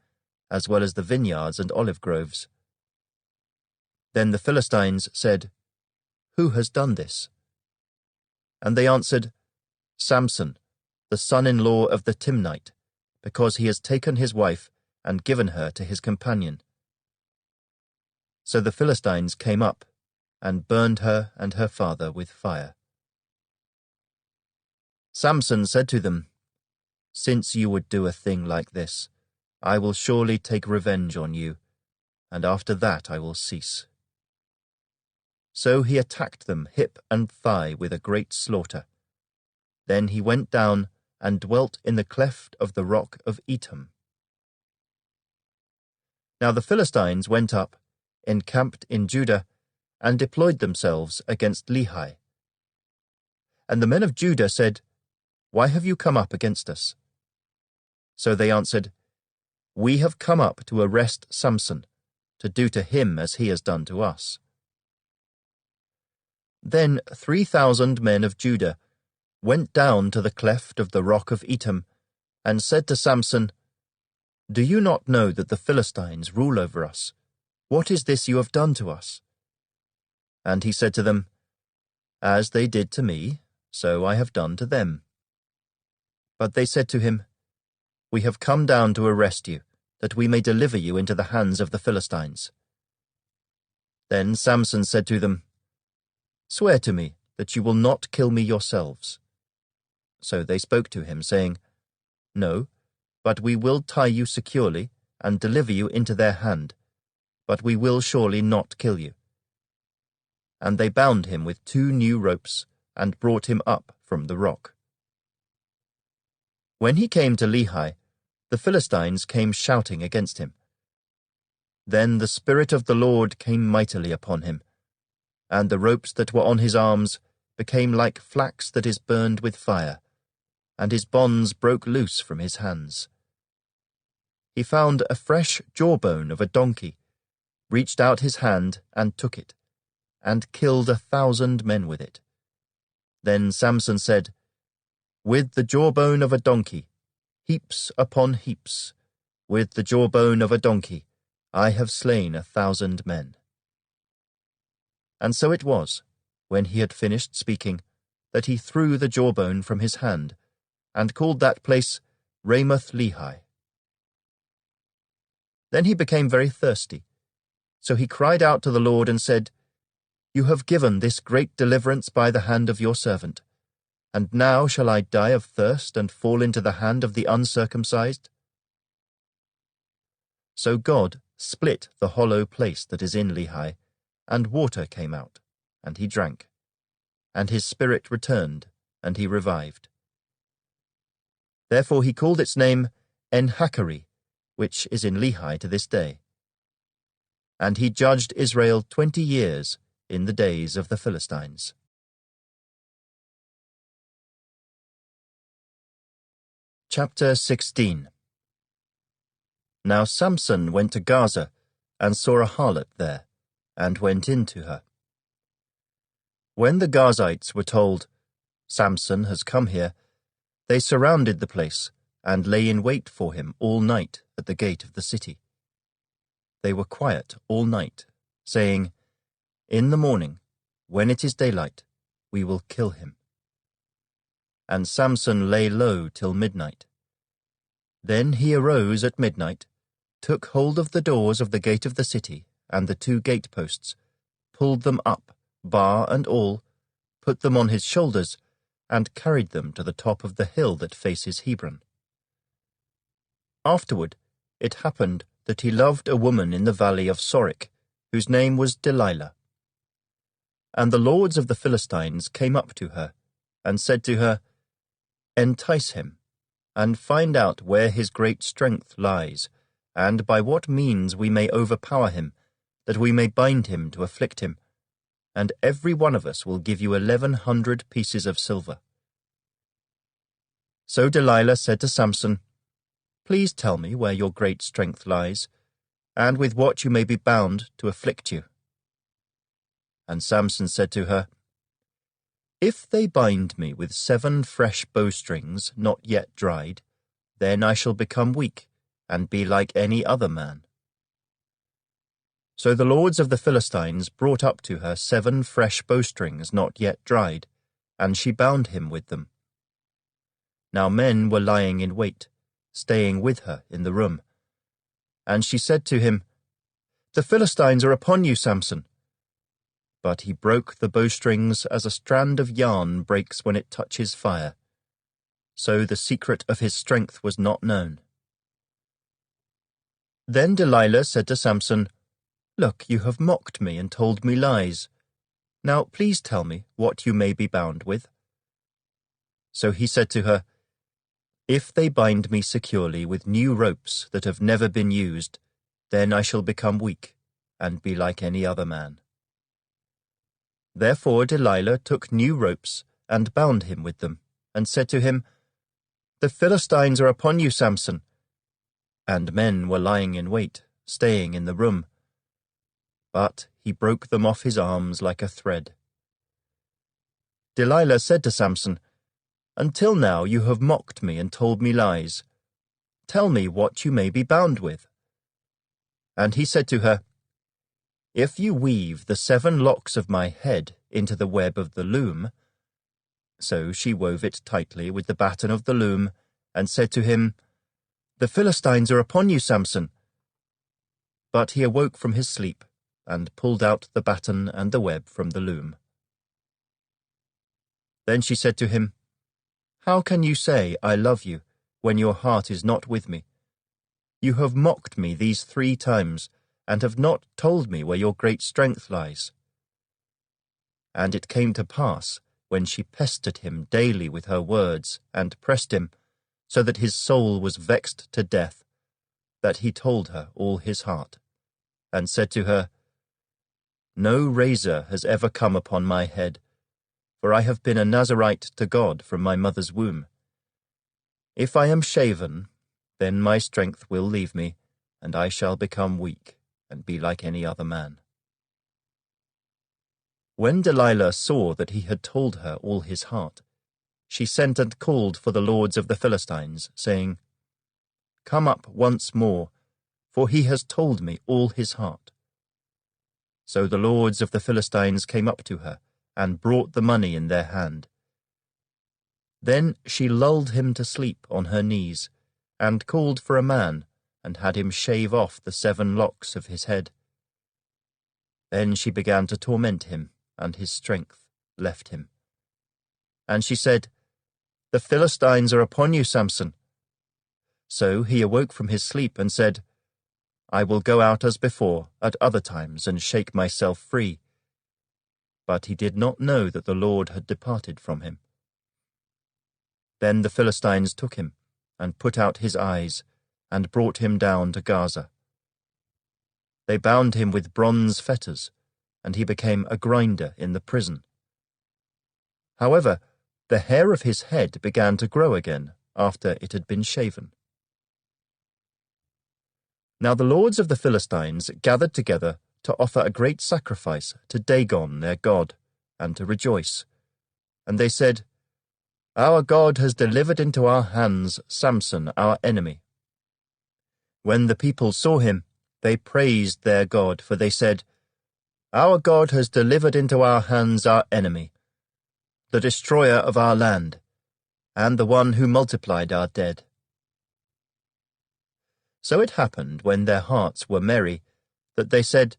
as well as the vineyards and olive groves. Then the Philistines said, "Who has done this?" And they answered, "Samson, the son-in-law of the Timnite, because he has taken his wife and given her to his companion." So the Philistines came up and burned her and her father with fire. Samson said to them, "Since you would do a thing like this, I will surely take revenge on you, and after that I will cease." So he attacked them hip and thigh with a great slaughter. Then he went down and dwelt in the cleft of the rock of Etam. Now the Philistines went up, encamped in Judah, and deployed themselves against Lehi. And the men of Judah said, "Why have you come up against us?" So they answered, "We have come up to arrest Samson, to do to him as he has done to us." Then 3,000 men of Judah went down to the cleft of the rock of Etam, and said to Samson, "Do you not know that the Philistines rule over us? What is this you have done to us?" And he said to them, "As they did to me, so I have done to them." But they said to him, "We have come down to arrest you, that we may deliver you into the hands of the Philistines." Then Samson said to them, "Swear to me that you will not kill me yourselves." So they spoke to him, saying, "No, but we will tie you securely and deliver you into their hand, but we will surely not kill you." And they bound him with 2 new ropes and brought him up from the rock. When he came to Lehi, the Philistines came shouting against him. Then the Spirit of the Lord came mightily upon him, and the ropes that were on his arms became like flax that is burned with fire, and his bonds broke loose from his hands. He found a fresh jawbone of a donkey, reached out his hand and took it, and killed 1,000 men with it. Then Samson said, "With the jawbone of a donkey, heaps upon heaps, with the jawbone of a donkey, I have slain 1,000 men." And so it was, when he had finished speaking, that he threw the jawbone from his hand, and called that place Ramoth-Lehi. Then he became very thirsty, so he cried out to the Lord and said, "You have given this great deliverance by the hand of your servant, and now shall I die of thirst and fall into the hand of the uncircumcised?" So God split the hollow place that is in Lehi, and water came out, and he drank, and his spirit returned, and he revived. Therefore he called its name En-Hakkore, which is in Lehi to this day. And he judged Israel 20 years in the days of the Philistines. Chapter 16. Now Samson went to Gaza, and saw a harlot there, and went in to her. When the Gazites were told, "Samson has come here," they surrounded the place, and lay in wait for him all night at the gate of the city. They were quiet all night, saying, "In the morning, when it is daylight, we will kill him." And Samson lay low till midnight. Then he arose at midnight, took hold of the doors of the gate of the city and the 2 gateposts, pulled them up, bar and all, put them on his shoulders, and carried them to the top of the hill that faces Hebron. Afterward, it happened that he loved a woman in the valley of Sorek, whose name was Delilah. And the lords of the Philistines came up to her, and said to her, "Entice him, and find out where his great strength lies, and by what means we may overpower him, that we may bind him to afflict him, and every one of us will give you 1,100 pieces of silver." So Delilah said to Samson, "Please tell me where your great strength lies, and with what you may be bound to afflict you." And Samson said to her, "If they bind me with 7 fresh bowstrings not yet dried, then I shall become weak, and be like any other man." So the lords of the Philistines brought up to her 7 fresh bowstrings not yet dried, and she bound him with them. Now men were lying in wait, staying with her in the room. And she said to him, "The Philistines are upon you, Samson." But he broke the bowstrings as a strand of yarn breaks when it touches fire. So the secret of his strength was not known. Then Delilah said to Samson, "Look, you have mocked me and told me lies. Now please tell me what you may be bound with." So he said to her, "If they bind me securely with new ropes that have never been used, then I shall become weak, and be like any other man." Therefore Delilah took new ropes and bound him with them, and said to him, "The Philistines are upon you, Samson." And men were lying in wait, staying in the room. But he broke them off his arms like a thread. Delilah said to Samson, "Until now you have mocked me and told me lies. Tell me what you may be bound with." And he said to her, "If you weave the 7 locks of my head into the web of the loom." So she wove it tightly with the batten of the loom, and said to him, "The Philistines are upon you, Samson." But he awoke from his sleep, and pulled out the batten and the web from the loom. Then she said to him, "How can you say, 'I love you,' when your heart is not with me? You have mocked me these 3 times, and have not told me where your great strength lies." And it came to pass, when she pestered him daily with her words, and pressed him, so that his soul was vexed to death, that he told her all his heart, and said to her, "No razor has ever come upon my head, for I have been a Nazirite to God from my mother's womb. If I am shaven, then my strength will leave me, and I shall become weak, and be like any other man." When Delilah saw that he had told her all his heart, she sent and called for the lords of the Philistines, saying, "Come up once more, for he has told me all his heart." So the lords of the Philistines came up to her, and brought the money in their hand. Then she lulled him to sleep on her knees, and called for a man, and had him shave off the 7 locks of his head. Then she began to torment him, and his strength left him. And she said, "The Philistines are upon you, Samson." So he awoke from his sleep and said, "I will go out as before at other times and shake myself free." But he did not know that the Lord had departed from him. Then the Philistines took him, and put out his eyes, and brought him down to Gaza. They bound him with bronze fetters, and he became a grinder in the prison. However, the hair of his head began to grow again after it had been shaven. Now the lords of the Philistines gathered together to offer a great sacrifice to Dagon their god, and to rejoice. And they said, "Our God has delivered into our hands Samson, our enemy." When the people saw him, they praised their God, for they said, "Our God has delivered into our hands our enemy, the destroyer of our land, and the one who multiplied our dead." So it happened, when their hearts were merry, that they said,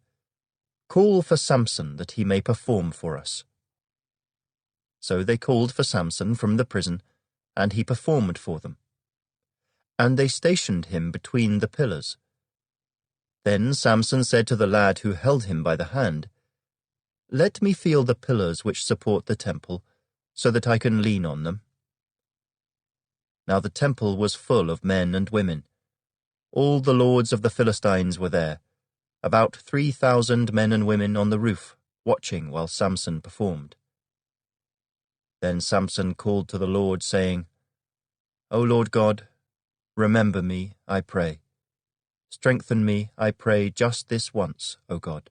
"Call for Samson, that he may perform for us." So they called for Samson from the prison, and he performed for them. And they stationed him between the pillars. Then Samson said to the lad who held him by the hand, "Let me feel the pillars which support the temple, so that I can lean on them." Now the temple was full of men and women. All the lords of the Philistines were there, about 3,000 men and women on the roof, watching while Samson performed. Then Samson called to the Lord, saying, "O Lord God, remember me, I pray. Strengthen me, I pray, just this once, O God,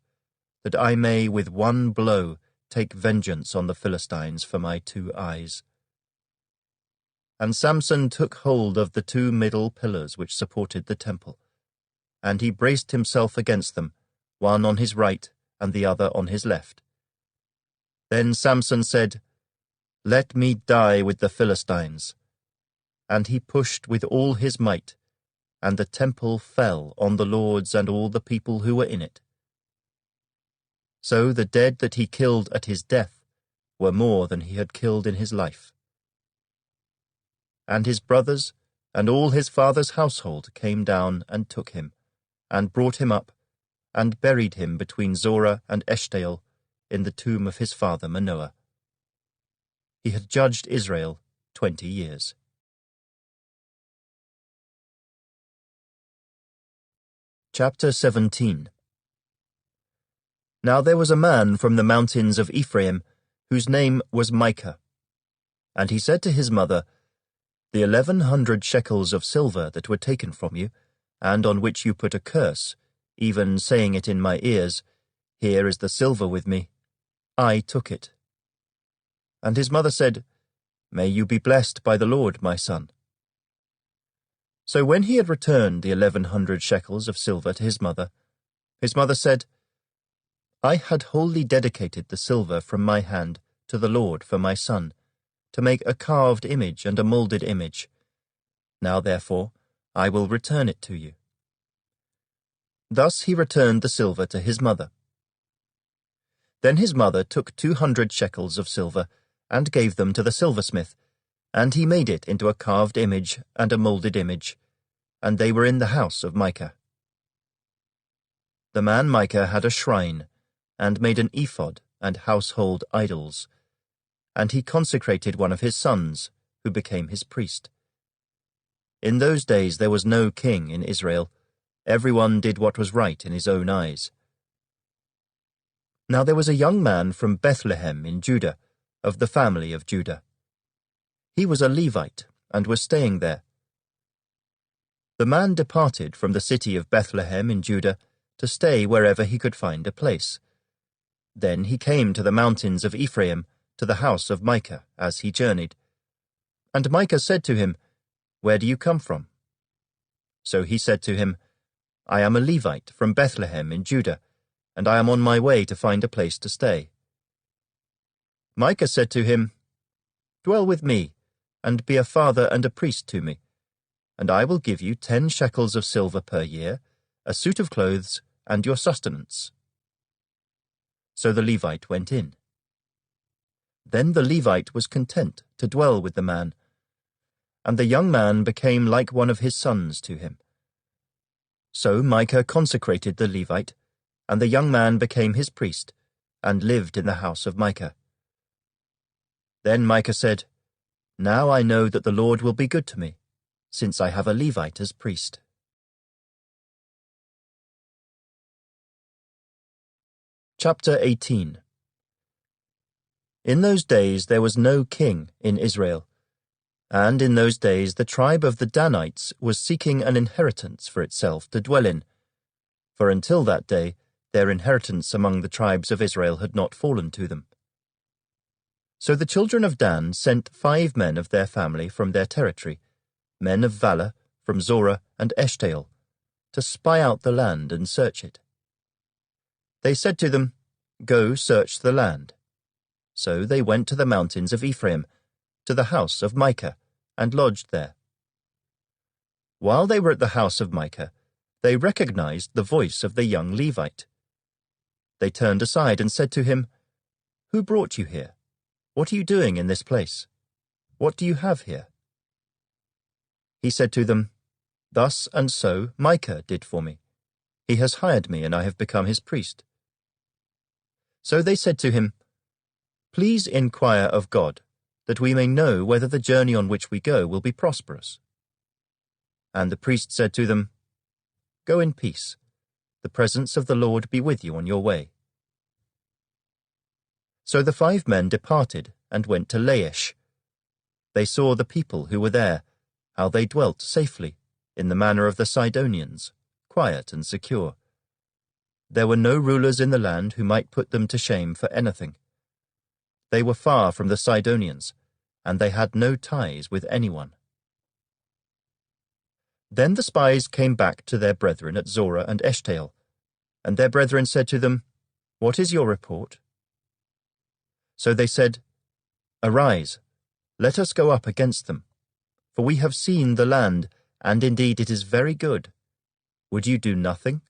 that I may with one blow take vengeance on the Philistines for my 2 eyes." And Samson took hold of the 2 middle pillars which supported the temple, and he braced himself against them, one on his right and the other on his left. Then Samson said, "Let me die with the Philistines." And he pushed with all his might, and the temple fell on the lords and all the people who were in it. So the dead that he killed at his death were more than he had killed in his life. And his brothers and all his father's household came down and took him, and brought him up, and buried him between Zorah and Eshtaol in the tomb of his father Manoah. He had judged Israel 20 years. Chapter 17. Now there was a man from the mountains of Ephraim, whose name was Micah. And he said to his mother, "The 1,100 shekels of silver that were taken from you, and on which you put a curse, even saying it in my ears, 'Here is the silver with me,' I took it." And his mother said, "May you be blessed by the Lord, my son." So when he had returned the 1,100 shekels of silver to his mother said, "I had wholly dedicated the silver from my hand to the Lord for my son, to make a carved image and a moulded image. Now therefore I will return it to you." Thus he returned the silver to his mother. Then his mother took 200 shekels of silver and gave them to the silversmith, and he made it into a carved image and a moulded image, and they were in the house of Micah. The man Micah had a shrine, and made an ephod and household idols, and he consecrated one of his sons, who became his priest. In those days there was no king in Israel. Everyone did what was right in his own eyes. Now there was a young man from Bethlehem in Judah, of the family of Judah. He was a Levite, and was staying there. The man departed from the city of Bethlehem in Judah to stay wherever he could find a place. Then he came to the mountains of Ephraim, to the house of Micah, as he journeyed. And Micah said to him, "Where do you come from?" So he said to him, "I am a Levite from Bethlehem in Judah, and I am on my way to find a place to stay." Micah said to him, "Dwell with me, and be a father and a priest to me, and I will give you 10 shekels of silver per year, a suit of clothes, and your sustenance." So the Levite went in. Then the Levite was content to dwell with the man, and the young man became like one of his sons to him. So Micah consecrated the Levite, and the young man became his priest, and lived in the house of Micah. Then Micah said, "Now I know that the Lord will be good to me, since I have a Levite as priest." Chapter 18. In those days there was no king in Israel, and in those days the tribe of the Danites was seeking an inheritance for itself to dwell in, for until that day their inheritance among the tribes of Israel had not fallen to them. So the children of Dan sent 5 men of their family from their territory, men of valor from Zorah and Eshtaol, to spy out the land and search it. They said to them, "Go search the land." So they went to the mountains of Ephraim, to the house of Micah, and lodged there. While they were at the house of Micah, they recognized the voice of the young Levite. They turned aside and said to him, "Who brought you here? What are you doing in this place? What do you have here?" He said to them, "Thus and so Micah did for me. He has hired me, and I have become his priest." So they said to him, "Please inquire of God, that we may know whether the journey on which we go will be prosperous." And the priest said to them, "Go in peace. The presence of the Lord be with you on your way." So the 5 men departed and went to Laish. They saw the people who were there, how they dwelt safely, in the manner of the Sidonians, quiet and secure. There were no rulers in the land who might put them to shame for anything. They were far from the Sidonians, and they had no ties with anyone. Then the spies came back to their brethren at Zorah and Eshtaol, and their brethren said to them, "What is your report?" So they said, "Arise, let us go up against them, for we have seen the land, and indeed it is very good. Would you do nothing?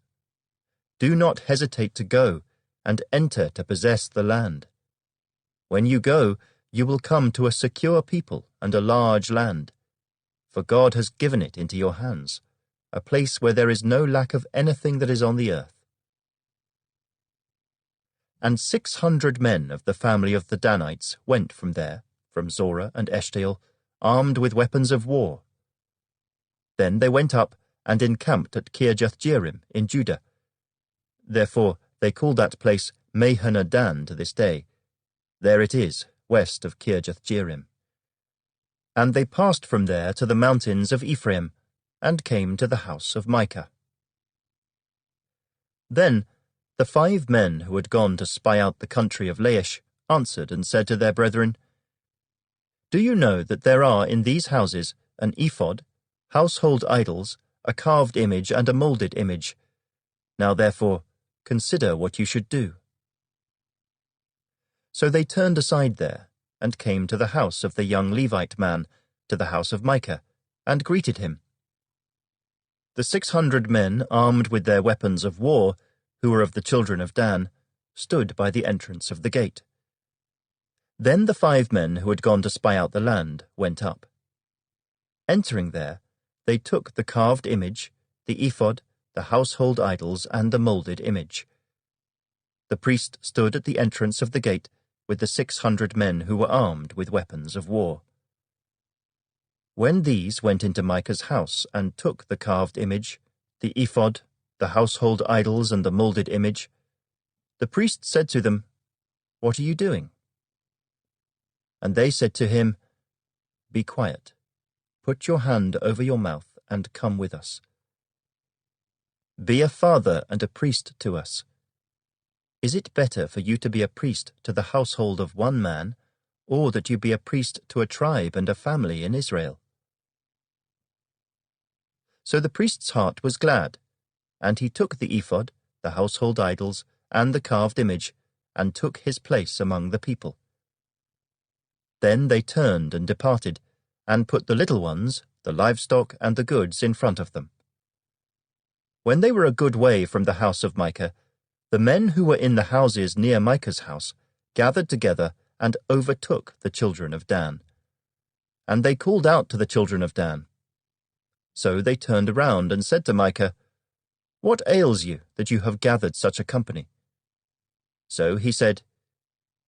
Do not hesitate to go, and enter to possess the land. When you go, you will come to a secure people and a large land, for God has given it into your hands, a place where there is no lack of anything that is on the earth." And 600 men of the family of the Danites went from there, from Zorah and Eshtaol, armed with weapons of war. Then they went up and encamped at Kirjath-jearim in Judah. Therefore they call that place Mahaneh Dan to this day. There it is, west of Kirjath-jearim. And they passed from there to the mountains of Ephraim, and came to the house of Micah. Then the 5 men who had gone to spy out the country of Laish answered and said to their brethren, Do you know that there are in these houses an ephod, household idols, a carved image, and a moulded image? Now therefore, consider what you should do. So they turned aside there, and came to the house of the young Levite man, to the house of Micah, and greeted him. The 600 men, armed with their weapons of war, who were of the children of Dan, stood by the entrance of the gate. Then the 5 men who had gone to spy out the land went up. Entering there, they took the carved image, the ephod, the household idols, and the moulded image. The priest stood at the entrance of the gate with the 600 men who were armed with weapons of war. When these went into Micah's house and took the carved image, the ephod, the household idols, and the moulded image, the priest said to them, What are you doing? And they said to him, Be quiet, put your hand over your mouth, and come with us. Be a father and a priest to us. Is it better for you to be a priest to the household of one man, or that you be a priest to a tribe and a family in Israel? So the priest's heart was glad, and he took the ephod, the household idols, and the carved image, and took his place among the people. Then they turned and departed, and put the little ones, the livestock, and the goods in front of them. When they were a good way from the house of Micah, the men who were in the houses near Micah's house gathered together and overtook the children of Dan. And they called out to the children of Dan. So they turned around and said to Micah, What ails you that you have gathered such a company? So he said,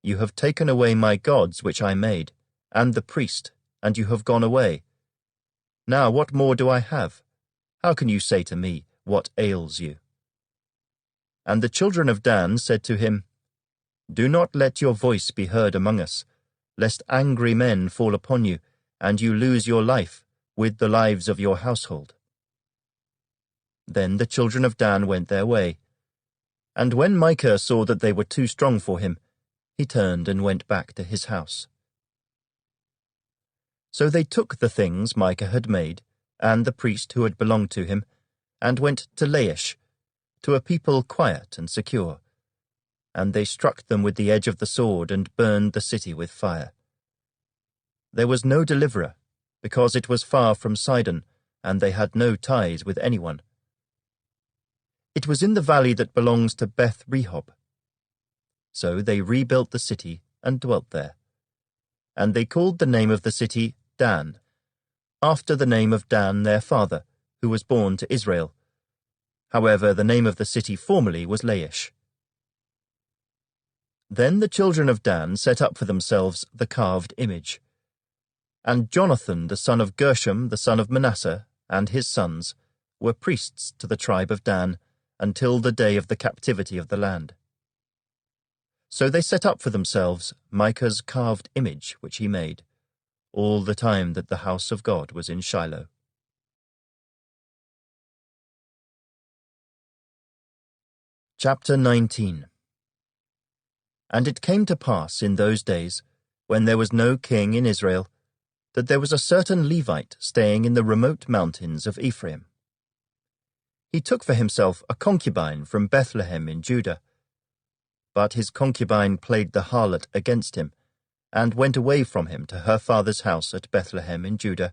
You have taken away my gods which I made, and the priest, and you have gone away. Now what more do I have? How can you say to me, What ails you? And the children of Dan said to him, Do not let your voice be heard among us, lest angry men fall upon you, and you lose your life with the lives of your household. Then the children of Dan went their way. And when Micah saw that they were too strong for him, he turned and went back to his house. So they took the things Micah had made, and the priest who had belonged to him, and went to Laish, to a people quiet and secure. And they struck them with the edge of the sword and burned the city with fire. There was no deliverer, because it was far from Sidon, and they had no ties with anyone. It was in the valley that belongs to Beth Rehob. So they rebuilt the city and dwelt there. And they called the name of the city Dan, after the name of Dan their father, who was born to Israel. However, the name of the city formerly was Laish. Then the children of Dan set up for themselves the carved image. And Jonathan the son of Gershom the son of Manasseh, and his sons, were priests to the tribe of Dan, until the day of the captivity of the land. So they set up for themselves Micah's carved image which he made, all the time that the house of God was in Shiloh. Chapter 19. And it came to pass in those days, when there was no king in Israel, that there was a certain Levite staying in the remote mountains of Ephraim. He took for himself a concubine from Bethlehem in Judah. But his concubine played the harlot against him, and went away from him to her father's house at Bethlehem in Judah,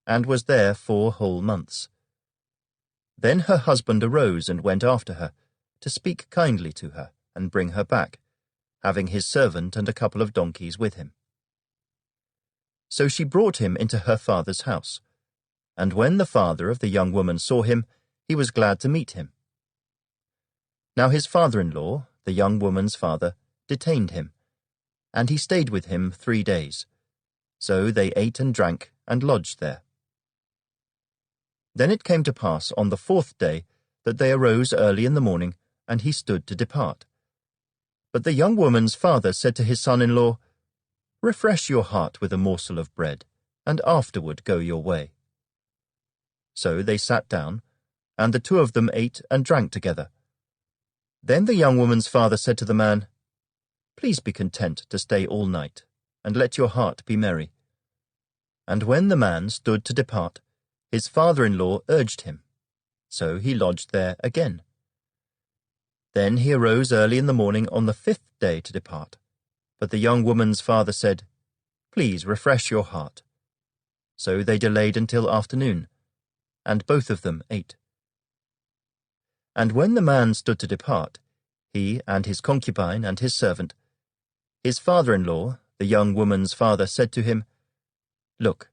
and was there 4 whole months. Then her husband arose and went after her, to speak kindly to her, and bring her back, having his servant and a couple of donkeys with him. So she brought him into her father's house, and when the father of the young woman saw him, he was glad to meet him. Now his father-in-law, the young woman's father, detained him, and he stayed with him 3 days. So they ate and drank and lodged there. Then it came to pass on the 4th day that they arose early in the morning, and he stood to depart. But the young woman's father said to his son-in-law, Refresh your heart with a morsel of bread, and afterward go your way." So they sat down, and the two of them ate and drank together. Then the young woman's father said to the man, "Please be content to stay all night, and let your heart be merry." And when the man stood to depart, his father-in-law urged him, so he lodged there again. Then he arose early in the morning on the 5th day to depart. But the young woman's father said, "Please refresh your heart." So they delayed until afternoon, and both of them ate. And when the man stood to depart, he and his concubine and his servant, his father-in-law, the young woman's father, said to him, "Look,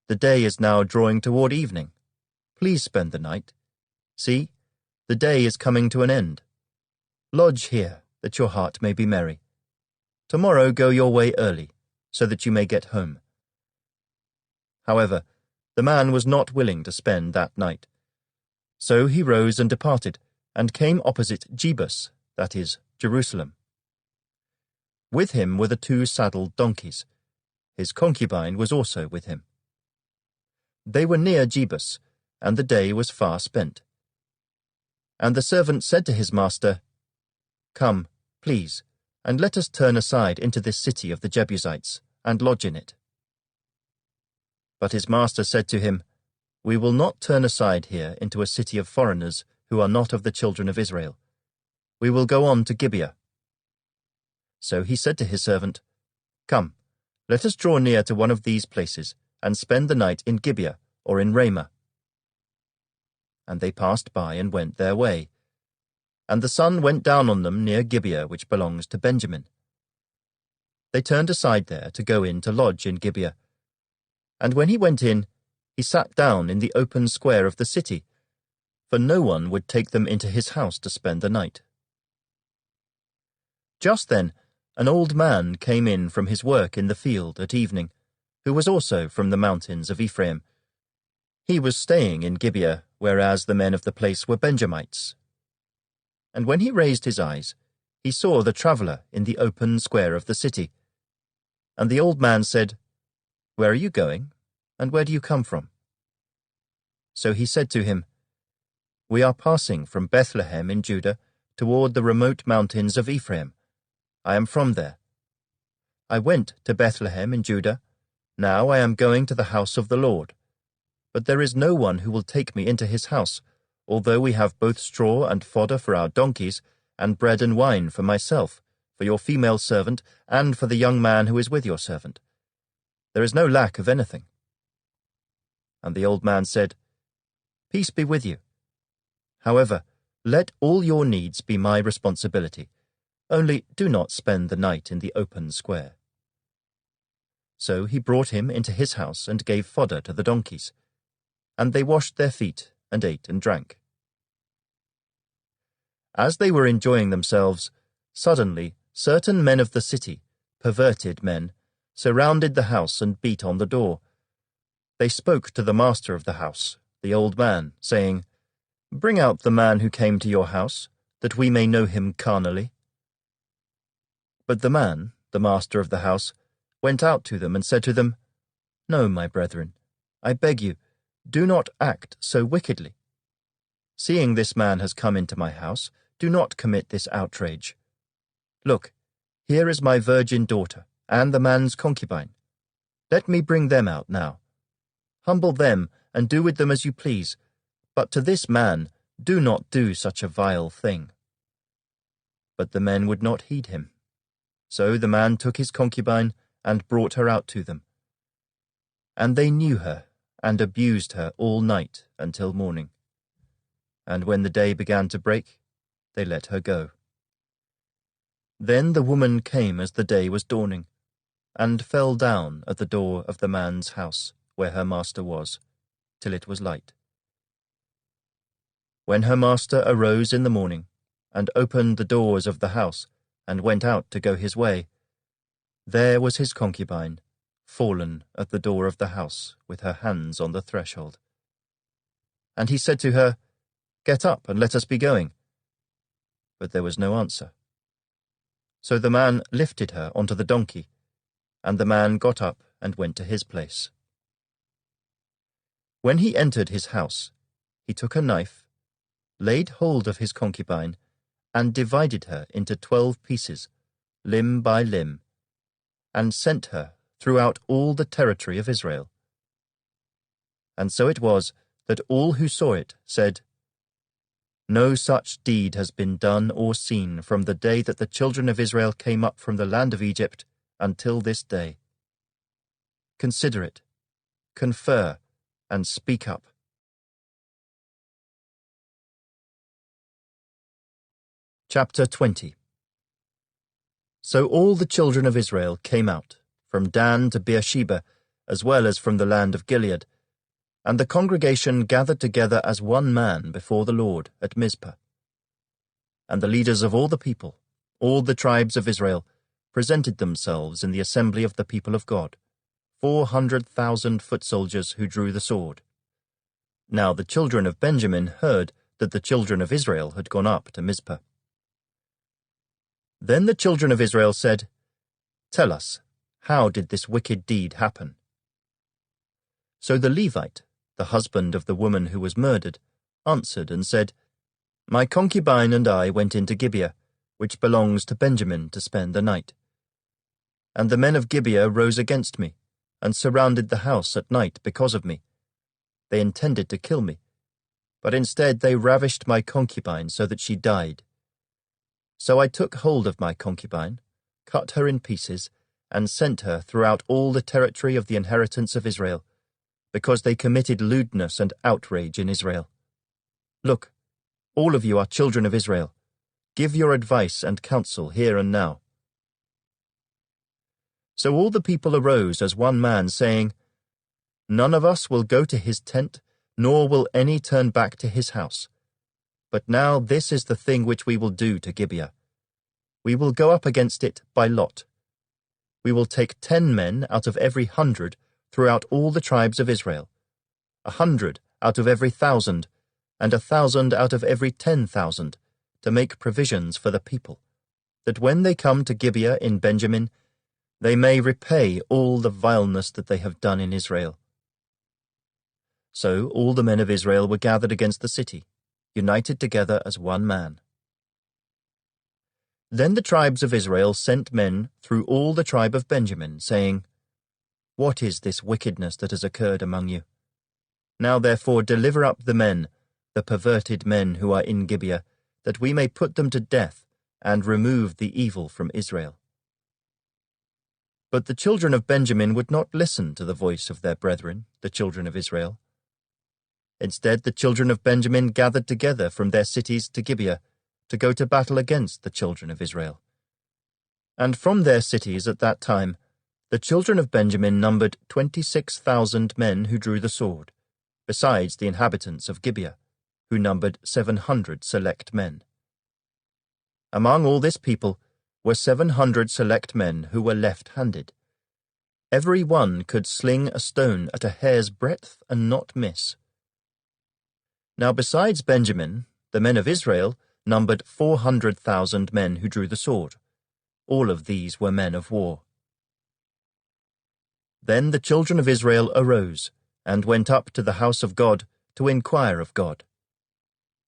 the day is now drawing toward evening. Please spend the night. See, the day is coming to an end. Lodge here, that your heart may be merry. Tomorrow go your way early, so that you may get home." However, the man was not willing to spend that night. So he rose and departed, and came opposite Jebus, that is, Jerusalem. With him were the 2 saddled donkeys. His concubine was also with him. They were near Jebus, and the day was far spent. And the servant said to his master, "Come, please, and let us turn aside into this city of the Jebusites, and lodge in it." But his master said to him, "We will not turn aside here into a city of foreigners who are not of the children of Israel. We will go on to Gibeah." So he said to his servant, "Come, let us draw near to one of these places, and spend the night in Gibeah or in Ramah." And they passed by and went their way. And the sun went down on them near Gibeah, which belongs to Benjamin. They turned aside there to go in to lodge in Gibeah. And when he went in, he sat down in the open square of the city, for no one would take them into his house to spend the night. Just then, an old man came in from his work in the field at evening, who was also from the mountains of Ephraim. He was staying in Gibeah, whereas the men of the place were Benjamites. And when he raised his eyes, he saw the traveller in the open square of the city. And the old man said, "Where are you going, and where do you come from?" So he said to him, "We are passing from Bethlehem in Judah toward the remote mountains of Ephraim. I am from there. I went to Bethlehem in Judah. Now I am going to the house of the Lord. But there is no one who will take me into his house, although we have both straw and fodder for our donkeys, and bread and wine for myself, for your female servant, and for the young man who is with your servant. There is no lack of anything." And the old man said, "Peace be with you. However, let all your needs be my responsibility. Only do not spend the night in the open square." So he brought him into his house and gave fodder to the donkeys. And they washed their feet and ate and drank. As they were enjoying themselves, suddenly certain men of the city, perverted men, surrounded the house and beat on the door. They spoke to the master of the house, the old man, saying, "Bring out the man who came to your house, that we may know him carnally." But the man, the master of the house, went out to them and said to them, "No, my brethren, I beg you, do not act so wickedly. Seeing this man has come into my house, do not commit this outrage. Look, here is my virgin daughter, and the man's concubine. Let me bring them out now. Humble them, and do with them as you please, but to this man do not do such a vile thing." But the men would not heed him. So the man took his concubine and brought her out to them. And they knew her, and abused her all night until morning. And when the day began to break, they let her go. Then the woman came as the day was dawning, and fell down at the door of the man's house, where her master was, till it was light. When her master arose in the morning, and opened the doors of the house, and went out to go his way, there was his concubine, fallen at the door of the house, with her hands on the threshold. And he said to her, "Get up, and let us be going." But there was no answer. So the man lifted her onto the donkey, and the man got up and went to his place. When he entered his house, he took a knife, laid hold of his concubine, and divided her into 12 pieces, limb by limb, and sent her throughout all the territory of Israel. And so it was that all who saw it said, "No such deed has been done or seen from the day that the children of Israel came up from the land of Egypt until this day. Consider it, confer, and speak up." Chapter 20. So all the children of Israel came out, from Dan to Beersheba, as well as from the land of Gilead, and the congregation gathered together as one man before the Lord at Mizpah. And the leaders of all the people, all the tribes of Israel, presented themselves in the assembly of the people of God, 400,000 foot soldiers who drew the sword. Now the children of Benjamin heard that the children of Israel had gone up to Mizpah. Then the children of Israel said, "Tell us, how did this wicked deed happen?" So the Levite, the husband of the woman who was murdered, answered and said, "My concubine and I went into Gibeah, which belongs to Benjamin, to spend the night. And the men of Gibeah rose against me, and surrounded the house at night because of me. They intended to kill me, but instead they ravished my concubine so that she died. So I took hold of my concubine, cut her in pieces, and sent her throughout all the territory of the inheritance of Israel, because they committed lewdness and outrage in Israel. Look, all of you are children of Israel. Give your advice and counsel here and now." So all the people arose as one man, saying, "None of us will go to his tent, nor will any turn back to his house. But now this is the thing which we will do to Gibeah. We will go up against it by lot. We will take 10 men out of every 100 throughout all the tribes of Israel, 100 out of every 1,000, and 1,000 out of every 10,000, to make provisions for the people, that when they come to Gibeah in Benjamin, they may repay all the vileness that they have done in Israel." So all the men of Israel were gathered against the city, united together as one man. Then the tribes of Israel sent men through all the tribe of Benjamin, saying, "What is this wickedness that has occurred among you? Now therefore deliver up the men, the perverted men who are in Gibeah, that we may put them to death and remove the evil from Israel." But the children of Benjamin would not listen to the voice of their brethren, the children of Israel. Instead, the children of Benjamin gathered together from their cities to Gibeah to go to battle against the children of Israel. And from their cities at that time, the children of Benjamin numbered 26,000 men who drew the sword, besides the inhabitants of Gibeah, who numbered 700 select men. Among all this people were 700 select men who were left-handed. Every one could sling a stone at a hair's breadth and not miss. Now besides Benjamin, the men of Israel numbered 400,000 men who drew the sword. All of these were men of war. Then the children of Israel arose and went up to the house of God to inquire of God.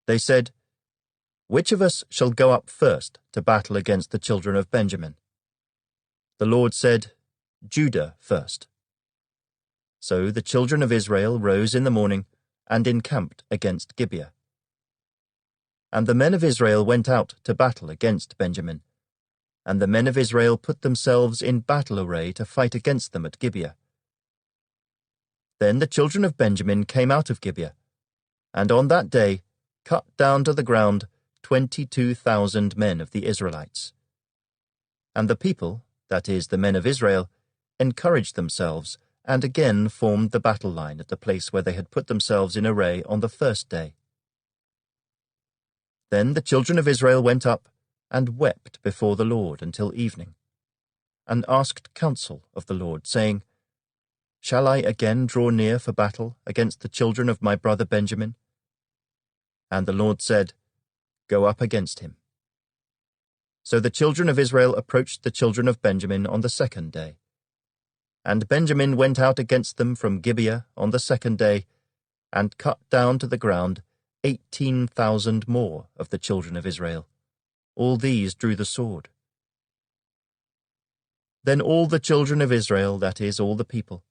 They said, "Which of us shall go up first to battle against the children of Benjamin?" The Lord said, "Judah first." So the children of Israel rose in the morning and encamped against Gibeah. And the men of Israel went out to battle against Benjamin, and the men of Israel put themselves in battle array to fight against them at Gibeah. Then the children of Benjamin came out of Gibeah, and on that day cut down to the ground 22,000 men of the Israelites. And the people, that is, the men of Israel, encouraged themselves and again formed the battle line at the place where they had put themselves in array on the first day. Then the children of Israel went up and wept before the Lord until evening, and asked counsel of the Lord, saying, "Shall I again draw near for battle against the children of my brother Benjamin?" And the Lord said, "Go up against him." So the children of Israel approached the children of Benjamin on the second day. And Benjamin went out against them from Gibeah on the second day, and cut down to the ground 18,000 more of the children of Israel. All these drew the sword. Then all the children of Israel, that is, all the people,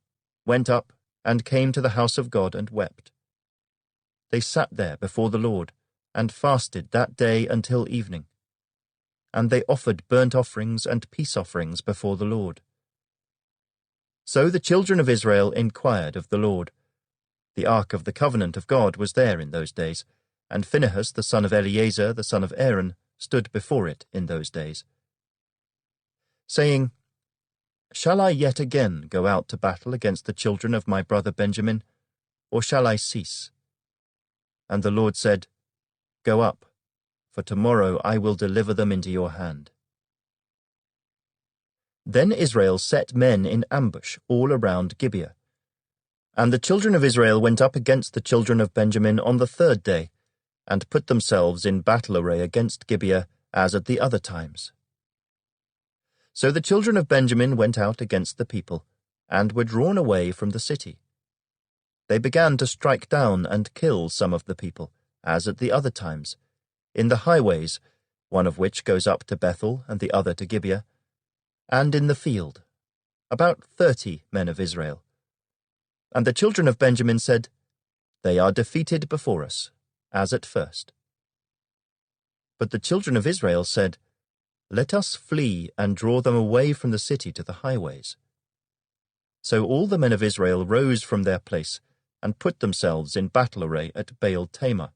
went up and came to the house of God and wept. They sat there before the Lord, and fasted that day until evening. And they offered burnt offerings and peace offerings before the Lord. So the children of Israel inquired of the Lord. The ark of the covenant of God was there in those days, and Phinehas the son of Eleazar the son of Aaron stood before it in those days, saying, Shall I yet again go out to battle against the children of my brother Benjamin, or shall I cease? And the Lord said, Go up, for tomorrow I will deliver them into your hand. Then Israel set men in ambush all around Gibeah. And the children of Israel went up against the children of Benjamin on the third day, and put themselves in battle array against Gibeah, as at the other times. So the children of Benjamin went out against the people, and were drawn away from the city. They began to strike down and kill some of the people, as at the other times, in the highways, one of which goes up to Bethel and the other to Gibeah, and in the field, about 30 men of Israel. And the children of Benjamin said, They are defeated before us, as at first. But the children of Israel said, Let us flee and draw them away from the city to the highways. So all the men of Israel rose from their place and put themselves in battle array at Baal-Tamar.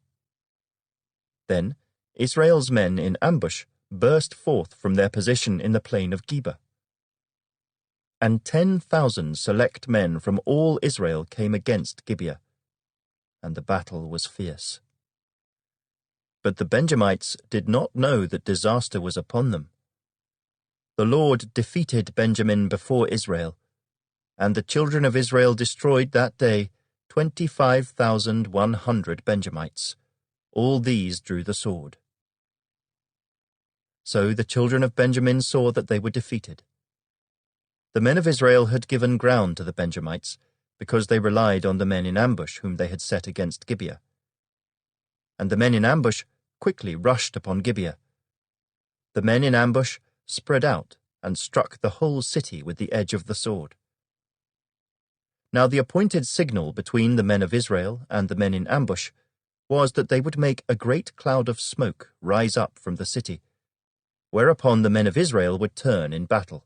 Then Israel's men in ambush burst forth from their position in the plain of Geba. And 10,000 select men from all Israel came against Gibeah, and the battle was fierce. But the Benjamites did not know that disaster was upon them. The Lord defeated Benjamin before Israel, and the children of Israel destroyed that day 25,100 Benjamites. All these drew the sword. So the children of Benjamin saw that they were defeated. The men of Israel had given ground to the Benjamites, because they relied on the men in ambush whom they had set against Gibeah. And the men in ambush quickly rushed upon Gibeah. The men in ambush spread out and struck the whole city with the edge of the sword. Now the appointed signal between the men of Israel and the men in ambush was that they would make a great cloud of smoke rise up from the city, whereupon the men of Israel would turn in battle.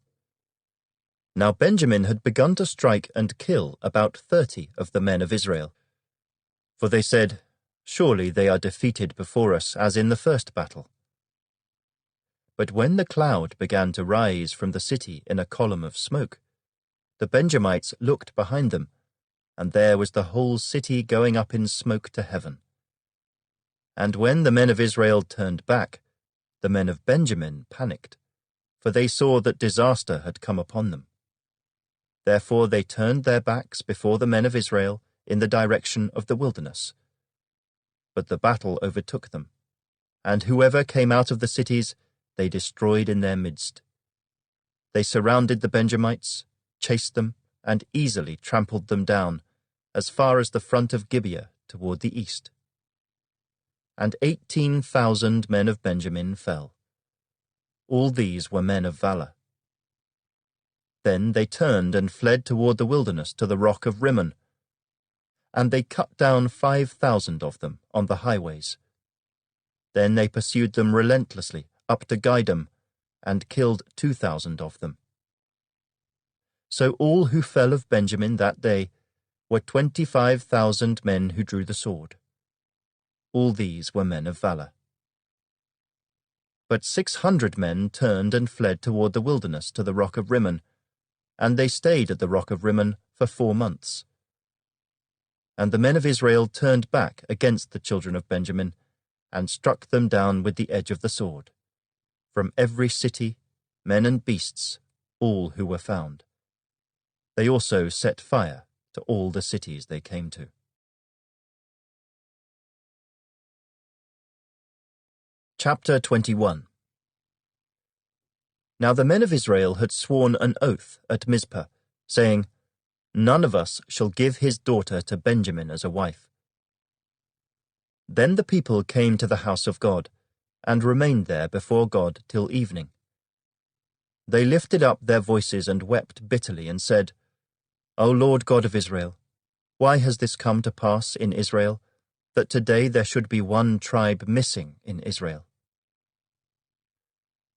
Now Benjamin had begun to strike and kill about 30 of the men of Israel. For they said, Surely they are defeated before us, as in the first battle. But when the cloud began to rise from the city in a column of smoke, the Benjamites looked behind them, and there was the whole city going up in smoke to heaven. And when the men of Israel turned back, the men of Benjamin panicked, for they saw that disaster had come upon them. Therefore they turned their backs before the men of Israel in the direction of the wilderness. But the battle overtook them, and whoever came out of the cities they destroyed in their midst. They surrounded the Benjamites, chased them, and easily trampled them down, as far as the front of Gibeah toward the east. And 18,000 men of Benjamin fell. All these were men of valor. Then they turned and fled toward the wilderness to the rock of Rimmon, and they cut down 5,000 of them on the highways. Then they pursued them relentlessly up to Gidom, and killed 2,000 of them. So all who fell of Benjamin that day were 25,000 men who drew the sword. All these were men of valor. But 600 men turned and fled toward the wilderness to the rock of Rimmon, and they stayed at the rock of Rimmon for 4 months. And the men of Israel turned back against the children of Benjamin, and struck them down with the edge of the sword, from every city, men and beasts, all who were found. They also set fire to all the cities they came to. Chapter 21. Now the men of Israel had sworn an oath at Mizpah, saying, None of us shall give his daughter to Benjamin as a wife, Then the people came to the house of God, and remained there before God till evening. They lifted up their voices and wept bitterly, and said, O Lord God of Israel, why has this come to pass in Israel, that today there should be one tribe missing in Israel?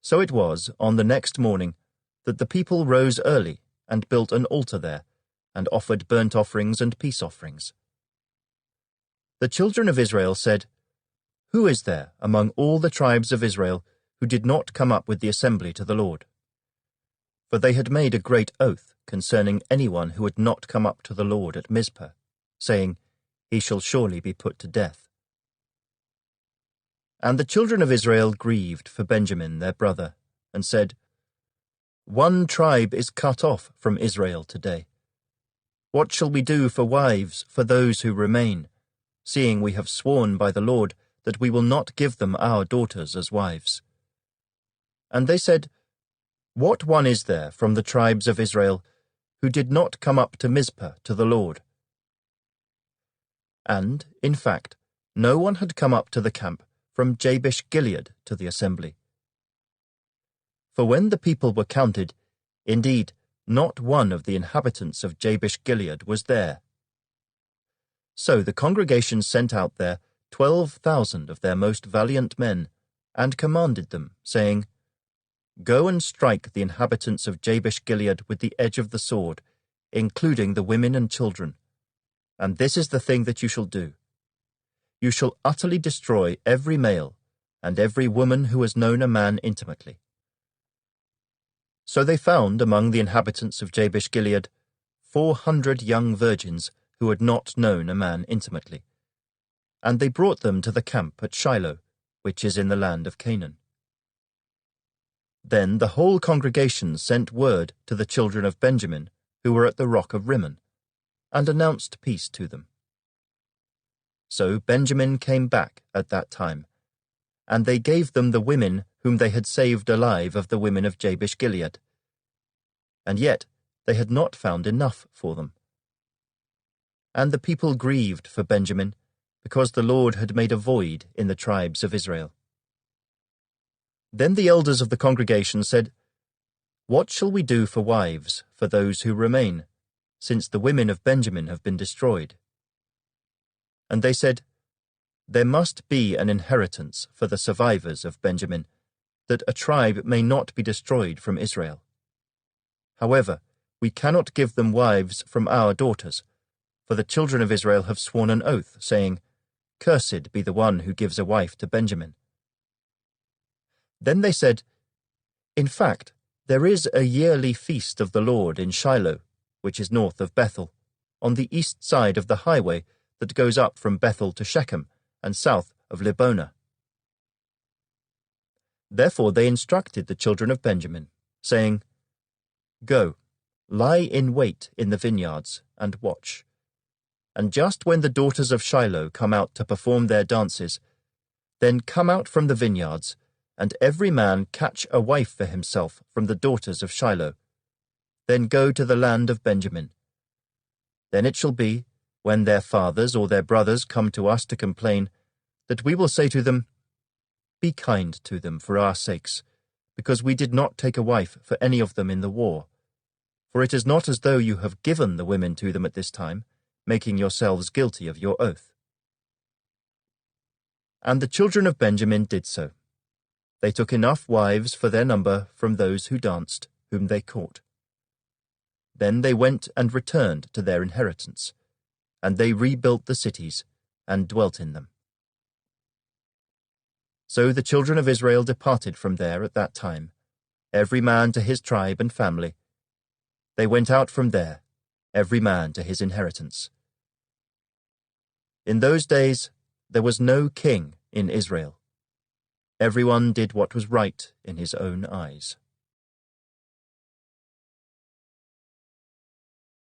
So it was, on the next morning, that the people rose early, and built an altar there, and offered burnt offerings and peace offerings. The children of Israel said, Who is there among all the tribes of Israel who did not come up with the assembly to the Lord? For they had made a great oath concerning anyone who had not come up to the Lord at Mizpah, saying, He shall surely be put to death. And the children of Israel grieved for Benjamin their brother, and said, One tribe is cut off from Israel today. What shall we do for wives for those who remain, seeing we have sworn by the Lord that we will not give them our daughters as wives? And they said, What one is there from the tribes of Israel who did not come up to Mizpah to the Lord? And, in fact, no one had come up to the camp from Jabesh-Gilead to the assembly. For when the people were counted, indeed, not one of the inhabitants of Jabesh-Gilead was there. So the congregation sent out there 12,000 of their most valiant men, and commanded them, saying, Go and strike the inhabitants of Jabesh-Gilead with the edge of the sword, including the women and children. And this is the thing that you shall do. You shall utterly destroy every male, and every woman who has known a man intimately. So they found among the inhabitants of Jabesh-Gilead 400 young virgins who had not known a man intimately. And they brought them to the camp at Shiloh, which is in the land of Canaan. Then the whole congregation sent word to the children of Benjamin, who were at the rock of Rimmon, and announced peace to them. So Benjamin came back at that time, and they gave them the women whom they had saved alive of the women of Jabesh-Gilead. And yet they had not found enough for them. And the people grieved for Benjamin, because the Lord had made a void in the tribes of Israel. Then the elders of the congregation said, What shall we do for wives for those who remain, since the women of Benjamin have been destroyed? And they said, There must be an inheritance for the survivors of Benjamin, that a tribe may not be destroyed from Israel. However, we cannot give them wives from our daughters, for the children of Israel have sworn an oath, saying, Cursed be the one who gives a wife to Benjamin. Then they said, In fact, there is a yearly feast of the Lord in Shiloh, which is north of Bethel, on the east side of the highway that goes up from Bethel to Shechem, and south of Libonah. Therefore they instructed the children of Benjamin, saying, Go, lie in wait in the vineyards, and watch. And just when the daughters of Shiloh come out to perform their dances, then come out from the vineyards, and every man catch a wife for himself from the daughters of Shiloh. Then go to the land of Benjamin. Then it shall be, when their fathers or their brothers come to us to complain, that we will say to them, Be kind to them for our sakes, because we did not take a wife for any of them in the war. For it is not as though you have given the women to them at this time, making yourselves guilty of your oath. And the children of Benjamin did so. They took enough wives for their number from those who danced, whom they caught. Then they went and returned to their inheritance, and they rebuilt the cities and dwelt in them. So the children of Israel departed from there at that time, every man to his tribe and family. They went out from there, every man to his inheritance. In those days there was no king in Israel. Everyone did what was right in his own eyes.